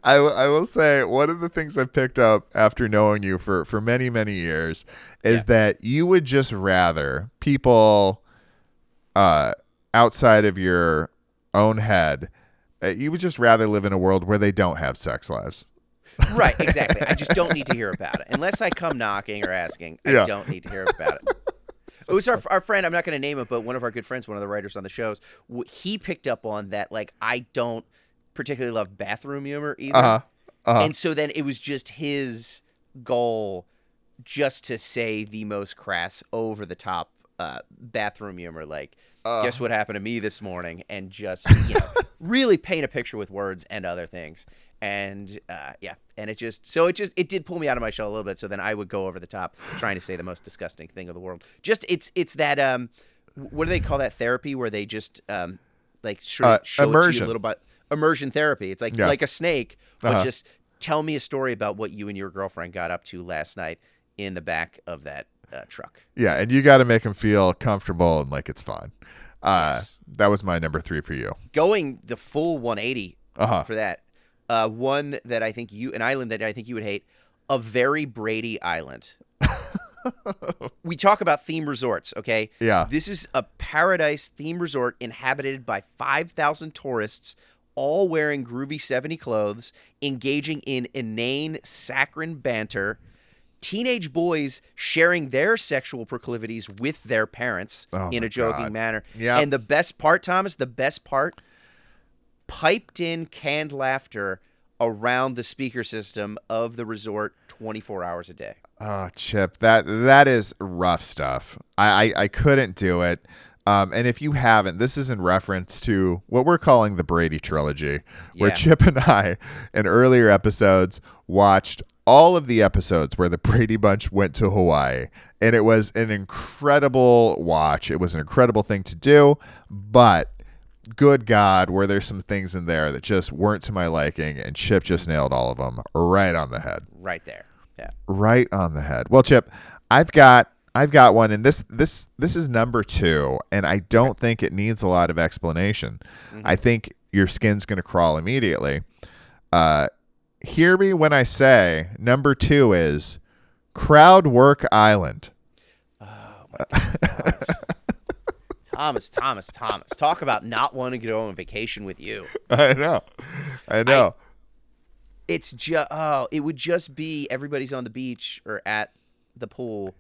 I will say one of the things I've picked up after knowing you for many, many years is that you would just rather people outside of your own head, you would just rather live in a world where they don't have sex lives. Right, exactly. I just don't need to hear about it. Unless I come knocking or asking, I don't need to hear about it. It was our friend, I'm not going to name him, but one of our good friends, one of the writers on the shows, he picked up on that, like, I don't particularly love bathroom humor either. And so then it was just his goal just to say the most crass, over-the-top bathroom humor, like, guess what happened to me this morning, and just, really paint a picture with words and other things. And and it did pull me out of my shell a little bit. So then I would go over the top trying to say the most disgusting thing of the world. Just it's that what do they call that therapy where they just show it to you a little bit, immersion therapy. It's like a snake, but just tell me a story about what you and your girlfriend got up to last night in the back of that truck. Yeah, and you got to make them feel comfortable and like it's fun. Yes. That was my number 3 for you. Going the full 180 for that. One that I think an island that I think you would hate, a very Brady island. We talk about theme resorts, okay? Yeah. This is a paradise theme resort inhabited by 5,000 tourists, all wearing groovy 70 clothes, engaging in inane, saccharine banter, teenage boys sharing their sexual proclivities with their parents in a joking manner. Yeah. And the best part, Thomas, piped in canned laughter around the speaker system of the resort 24 hours a day. Oh, Chip, that is rough stuff. I couldn't do it. And if you haven't, this is in reference to what we're calling the Brady trilogy, where Chip and I, in earlier episodes, watched all of the episodes where the Brady Bunch went to Hawaii. And it was an incredible watch. It was an incredible thing to do. But good God, were there some things in there that just weren't to my liking, and Chip just nailed all of them right on the head. Right there. Yeah. Right on the head. Well, Chip, I've got one, and this is number 2, and I don't think it needs a lot of explanation. Mm-hmm. I think your skin's going to crawl immediately. Hear me when I say number 2 is Crowd Work Island. Oh my God. Thomas. Talk about not wanting to go on vacation with you. I know. It's just it would just be everybody's on the beach or at the pool,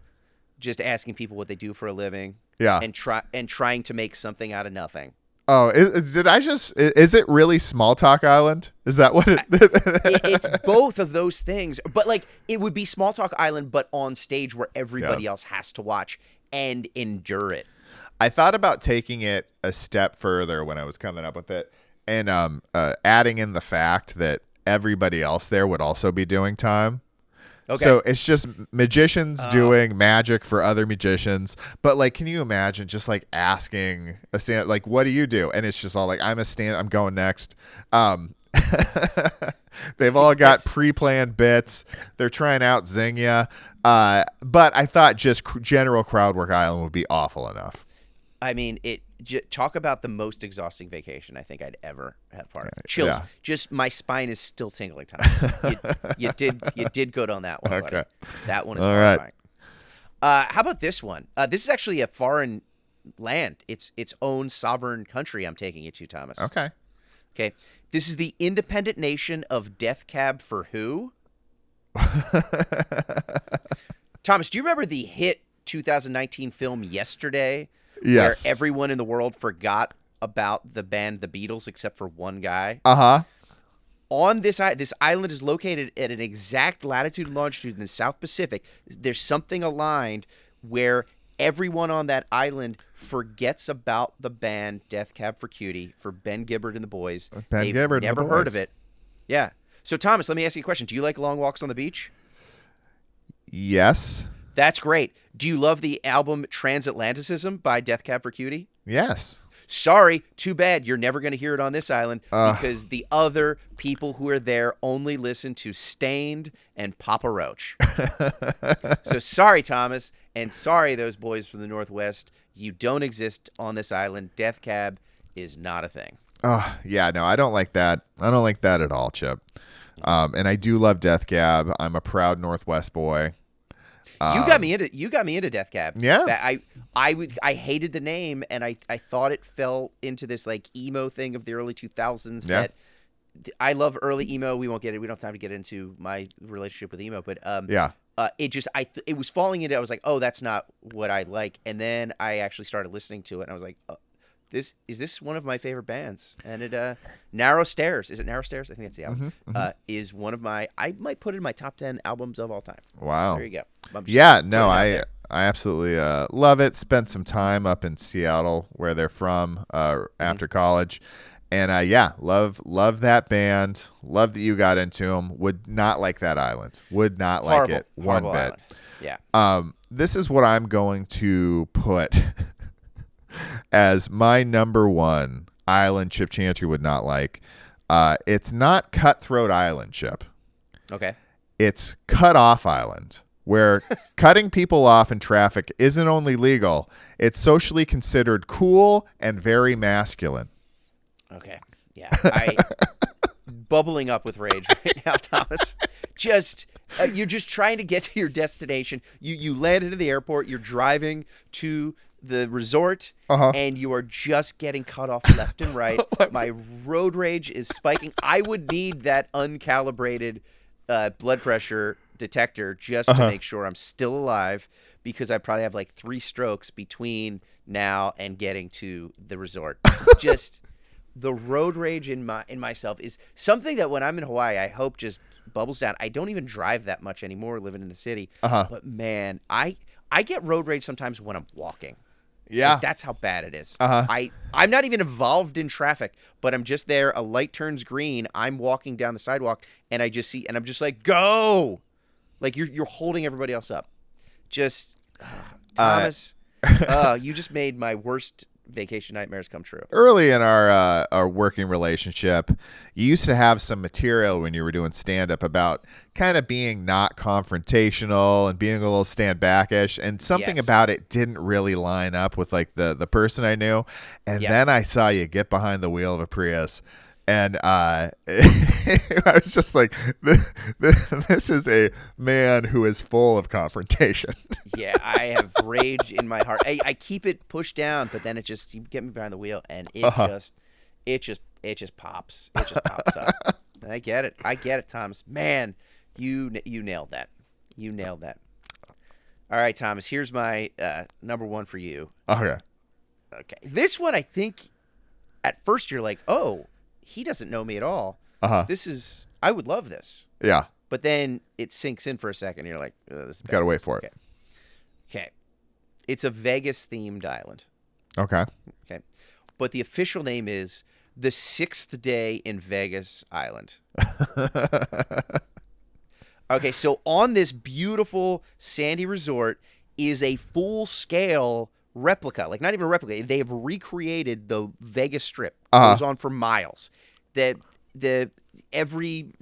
just asking people what they do for a living. Yeah. And trying to make something out of nothing. Oh, is it really Small Talk Island? Is that what it? It's both of those things, but like it would be Small Talk Island, but on stage where everybody else has to watch and endure it. I thought about taking it a step further when I was coming up with it, and adding in the fact that everybody else there would also be doing time. Okay. So it's just magicians doing magic for other magicians. But like, can you imagine just like asking a stand, like, what do you do? And it's just all like, I'm going next. They've all got pre-planned bits. They're trying out Zynga. But I thought just general Crowd Work Island would be awful enough. I mean, talk about the most exhausting vacation I think I'd ever had part of. Chills. Yeah. Just my spine is still tingling, Tom. You did good on that one, okay. Buddy. That one is horrifying. Right. How about this one? This is actually a foreign land. It's its own sovereign country I'm taking you to, Thomas. Okay. This is the independent nation of Death Cab for Who? Thomas, do you remember the hit 2019 film Yesterday? Yes. Where everyone in the world forgot about the band The Beatles except for one guy. Uh-huh. On this island is located at an exact latitude and longitude in the South Pacific. There's something aligned where everyone on that island forgets about the band Death Cab for Cutie, for Ben Gibbard and the Boys. They've never heard of it. Yeah. So, Thomas, let me ask you a question. Do you like long walks on the beach? Yes. That's great. Do you love the album Transatlanticism by Death Cab for Cutie? Yes. Sorry, too bad. You're never going to hear it on this island because the other people who are there only listen to Stained and Papa Roach. So sorry, Thomas, and sorry, those boys from the Northwest. You don't exist on this island. Death Cab is not a thing. Oh, yeah, no, I don't like that. I don't like that at all, Chip. And I do love Death Cab. I'm a proud Northwest boy. You got me into Death Cab. Yeah. I hated the name, and I thought it fell into this like emo thing of the early 2000s. Yeah. That I love early emo. We won't get it. We don't have time to get into my relationship with emo, but it was falling into. I was like, oh, that's not what I like. And then I actually started listening to it, and I was like, this is one of my favorite bands. And it Narrow Stairs. Is it Narrow Stairs? I think that's the album. Is one of my, I might put it in my top 10 albums of all time. Wow. There you go. I absolutely love it. Spent some time up in Seattle where they're from after college. And love that band. Love that you got into them. Would not like that island. Would not like it one bit. Island. Yeah. This is what I'm going to put as my number one island Chip Chantry would not like. It's not Cutthroat Island, Chip. Okay. It's Cut Off Island, where cutting people off in traffic isn't only legal, it's socially considered cool and very masculine. Okay. Yeah. Bubbling up with rage right now, Thomas. Just You're just trying to get to your destination. You landed at the airport. You're driving to the resort, and you are just getting cut off left and right. My road rage is spiking. I would need that uncalibrated blood pressure detector just to make sure I'm still alive, because I probably have like 3 strokes between now and getting to the resort. Just the road rage in myself is something that when I'm in Hawaii, I hope just bubbles down. I don't even drive that much anymore living in the city. But man, I get road rage sometimes when I'm walking. Yeah. Like, that's how bad it is. I'm not even involved in traffic, but I'm just there. A light turns green. I'm walking down the sidewalk, and I just see, and I'm just like, go! Like, you're holding everybody else up. Just, Thomas, you just made my worst vacation nightmares come true. Early in our working relationship, you used to have some material when you were doing stand-up about kind of being not confrontational and being a little stand-back-ish, and something about it didn't really line up with like the person I knew. And then I saw you get behind the wheel of a Prius, and I was just like, this is a man who is full of confrontation. Yeah, I have rage in my heart. I keep it pushed down, but then you get me behind the wheel, and it just pops. It just pops up. I get it, Thomas. Man, you nailed that. You nailed that. All right, Thomas. Here's my number 1 for you. Okay. This one, I think, at first you're like, oh, he doesn't know me at all. I would love this. Yeah. But then it sinks in for a second. And you're like, this is bad. Gotta wait for it. Okay. It's a Vegas-themed island. Okay. But the official name is the 6th Day in Vegas Island. Okay, so on this beautiful sandy resort is a full-scale replica. Like, not even a replica. They have recreated the Vegas Strip. It goes on for miles. Every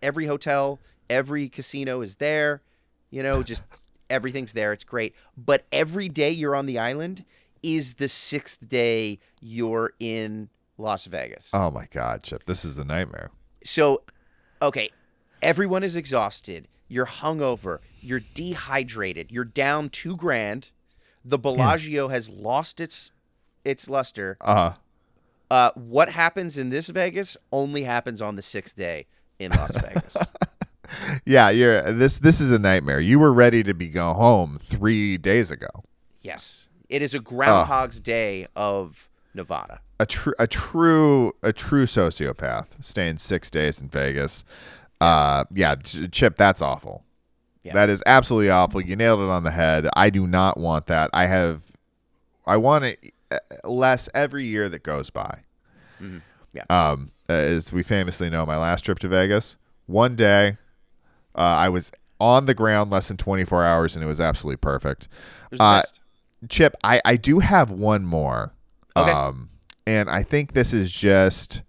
hotel, every casino is there. Just everything's there. It's great. But every day you're on the island is the 6th day you're in Las Vegas. Oh my God, Chip, this is a nightmare. So, okay, everyone is exhausted. You're hungover. You're dehydrated. You're down $2,000. The Bellagio has lost its luster. What happens in this Vegas only happens on the 6th day in Las Vegas. Yeah, this is a nightmare. You were ready to go home 3 days ago. Yes, it is a Groundhog's Day of Nevada. A true sociopath staying 6 days in Vegas. Chip, that's awful. Yeah. That is absolutely awful. You nailed it on the head. I do not want that. I want it less every year that goes by. Mm-hmm. Yeah. As we famously know, my last trip to Vegas, one day, I was on the ground less than 24 hours, and it was absolutely perfect. It was the best. Chip, I do have one more. Okay. And I think this is just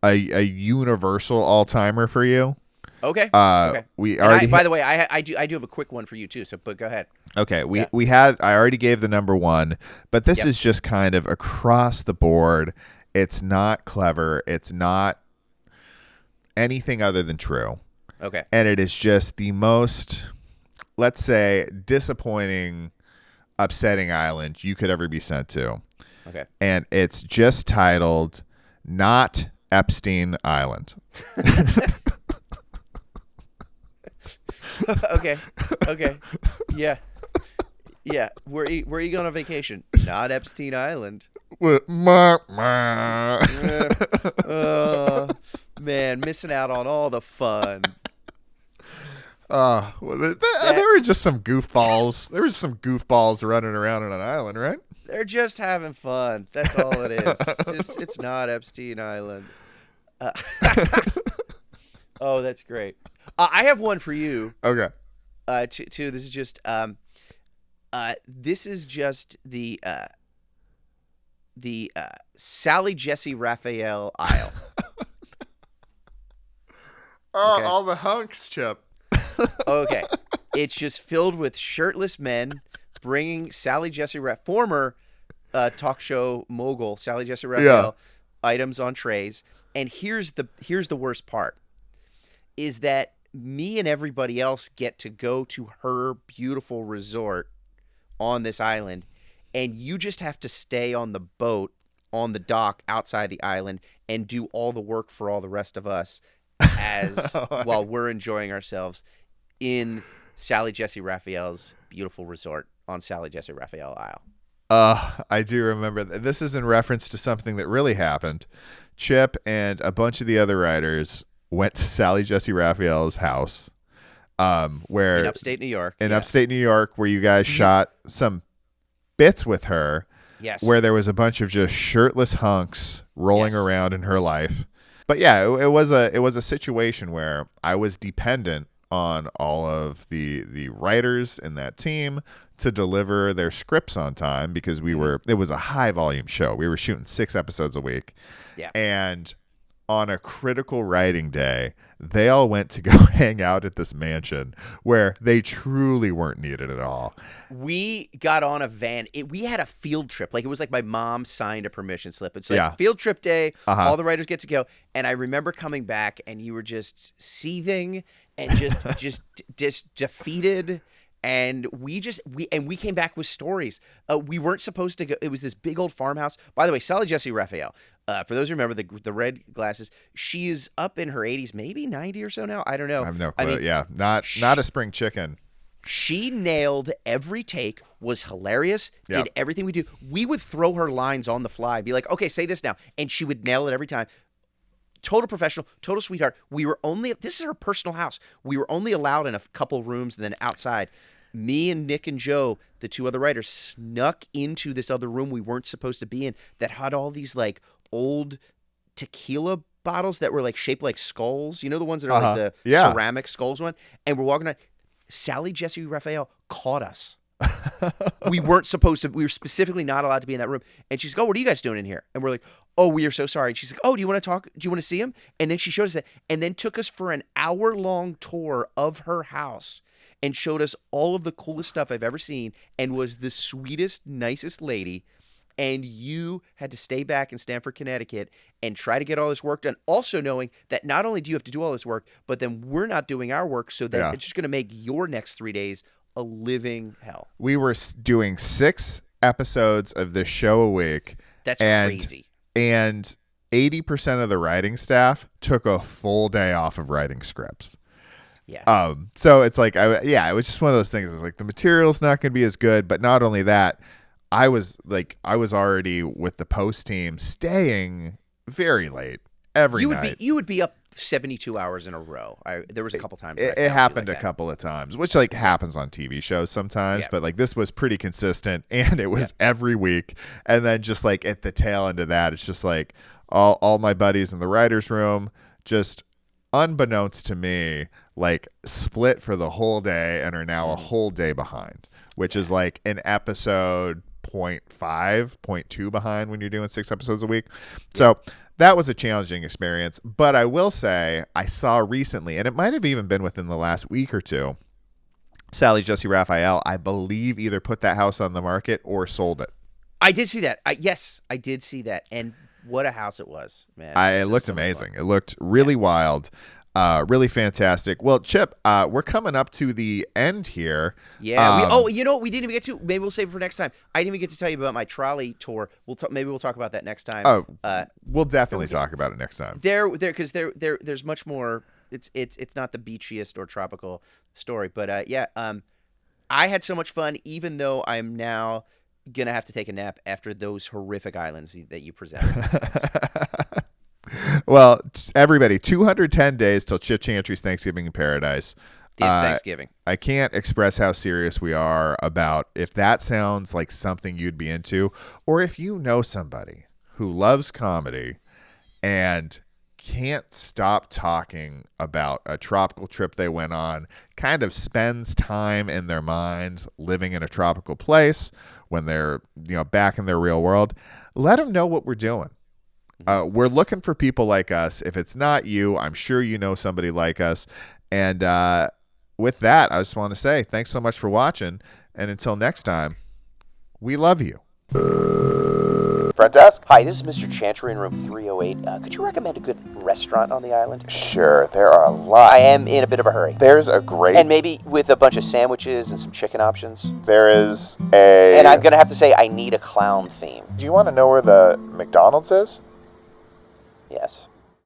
a universal all-timer for you. Okay. Okay. By the way, I do have a quick one for you too. But go ahead. Okay. I already gave the number 1, but this is just kind of across the board. It's not clever. It's not anything other than true. Okay. And it is just the most, let's say, disappointing, upsetting island you could ever be sent to. Okay. And it's just titled Not Epstein Island. Okay. Yeah. Where are you going on vacation? Not Epstein Island. Man, missing out on all the fun. There were just some goofballs. There was some goofballs running around on an island, right? They're just having fun. That's all it is. It's not Epstein Island. Oh, that's great. I have one for you. Okay. Two. This is just the Sally Jesse Raphael Isle. Okay. All the hunks, Chip. Okay. It's just filled with shirtless men bringing Sally Jesse former talk show mogul Sally Jesse Raphael items on trays. And here's the worst part is that me and everybody else get to go to her beautiful resort on this island, and you just have to stay on the boat on the dock outside the island and do all the work for all the rest of us as while we're enjoying ourselves in Sally Jesse Raphael's beautiful resort on Sally Jesse Raphael Isle. I do remember this is in reference to something that really happened. Chip and a bunch of the other writers went to Sally Jesse Raphael's house, where in upstate New York. Upstate New York, where you guys shot some bits with her. Yes. Where there was a bunch of just shirtless hunks rolling around in her life. But yeah, it was a situation where I was dependent on all of the writers in that team to deliver their scripts on time, because it was a high volume show. We were shooting 6 episodes a week. Yeah. And on a critical writing day, they all went to go hang out at this mansion where they truly weren't needed at all. We got on a van. We had a field trip. Like, it was like my mom signed a permission slip. It's like field trip day. All the writers get to go. And I remember coming back, and you were just seething and just defeated. And we came back with stories. We weren't supposed to go. It was this big old farmhouse. By the way, Sally Jesse Raphael, for those who remember the red glasses, she is up in her 80s, maybe 90 or so now. I don't know. I have no clue. Not a spring chicken. She nailed every take, was hilarious, did everything we do. We would throw her lines on the fly, be like, okay, say this now. And she would nail it every time. Total professional, total sweetheart. This is her personal house. We were only allowed in a couple rooms and then outside. Me and Nick and Joe, the 2 other writers, snuck into this other room we weren't supposed to be in that had all these like old tequila bottles that were like shaped like skulls. You know, the ones that are like the ceramic skulls one? And we're walking around. Sally Jesse Raphael caught us. We weren't supposed to. We were specifically not allowed to be in that room. And she's like, "Oh, what are you guys doing in here?" And we're like, "Oh, we are so sorry." And she's like, "Oh, do you want to talk? Do you want to see him?" And then she showed us that, and then took us for an hour-long tour of her house and showed us all of the coolest stuff I've ever seen, and was the sweetest, nicest lady. And you had to stay back in Stamford, Connecticut, and try to get all this work done. Also knowing that not only do you have to do all this work, but then we're not doing our work, so that it's just going to make your next 3 days a living hell. We were doing 6 episodes of this show a week. That's crazy. And 80% of the writing staff took a full day off of writing scripts. Yeah. So it's like, it was just one of those things. It was like, the material's not going to be as good, but not only that, I was already with the post team staying very late every night. You would be up 72 hours in a row. There was a couple times. It happened a couple of times, which like happens on TV shows sometimes, but like this was pretty consistent, and it was every week. And then just like at the tail end of that, it's just like all my buddies in the writer's room, just unbeknownst to me, like split for the whole day and are now a whole day behind, which is like an episode 0.2 behind when you're doing 6 episodes a week. So that was a challenging experience. But I will say, I saw recently, and it might have even been within the last week or two, Sally Jesse Raphael, I believe, either put that house on the market or sold it. I did see that. Yes, I did see that. And what a house it was, man. It looked amazing. It looked really wild. Really fantastic. Well, Chip, we're coming up to the end here. Yeah. You know what we didn't even get to? Maybe we'll save it for next time. I didn't even get to tell you about my trolley tour. Maybe we'll talk about that next time. Oh, we'll definitely talk about it next time. Because there's much more. It's not the beachiest or tropical story, but I had so much fun, even though I'm now gonna have to take a nap after those horrific islands that you presented. Well, everybody, 210 days till Chip Chantry's Thanksgiving in Paradise. This Thanksgiving. I can't express how serious we are about if that sounds like something you'd be into, or if you know somebody who loves comedy and can't stop talking about a tropical trip they went on, kind of spends time in their minds living in a tropical place when they're back in their real world, let them know what we're doing. We're looking for people like us. If it's not you, I'm sure you know somebody like us. And with that, I just want to say thanks so much for watching. And until next time, we love you. Front desk? Hi, this is Mr. Chantry in room 308. Could you recommend a good restaurant on the island? Sure, there are a lot. I am in a bit of a hurry. There's a great... And maybe with a bunch of sandwiches and some chicken options. There is a... And I'm going to have to say I need a clown theme. Do you want to know where the McDonald's is? Yes.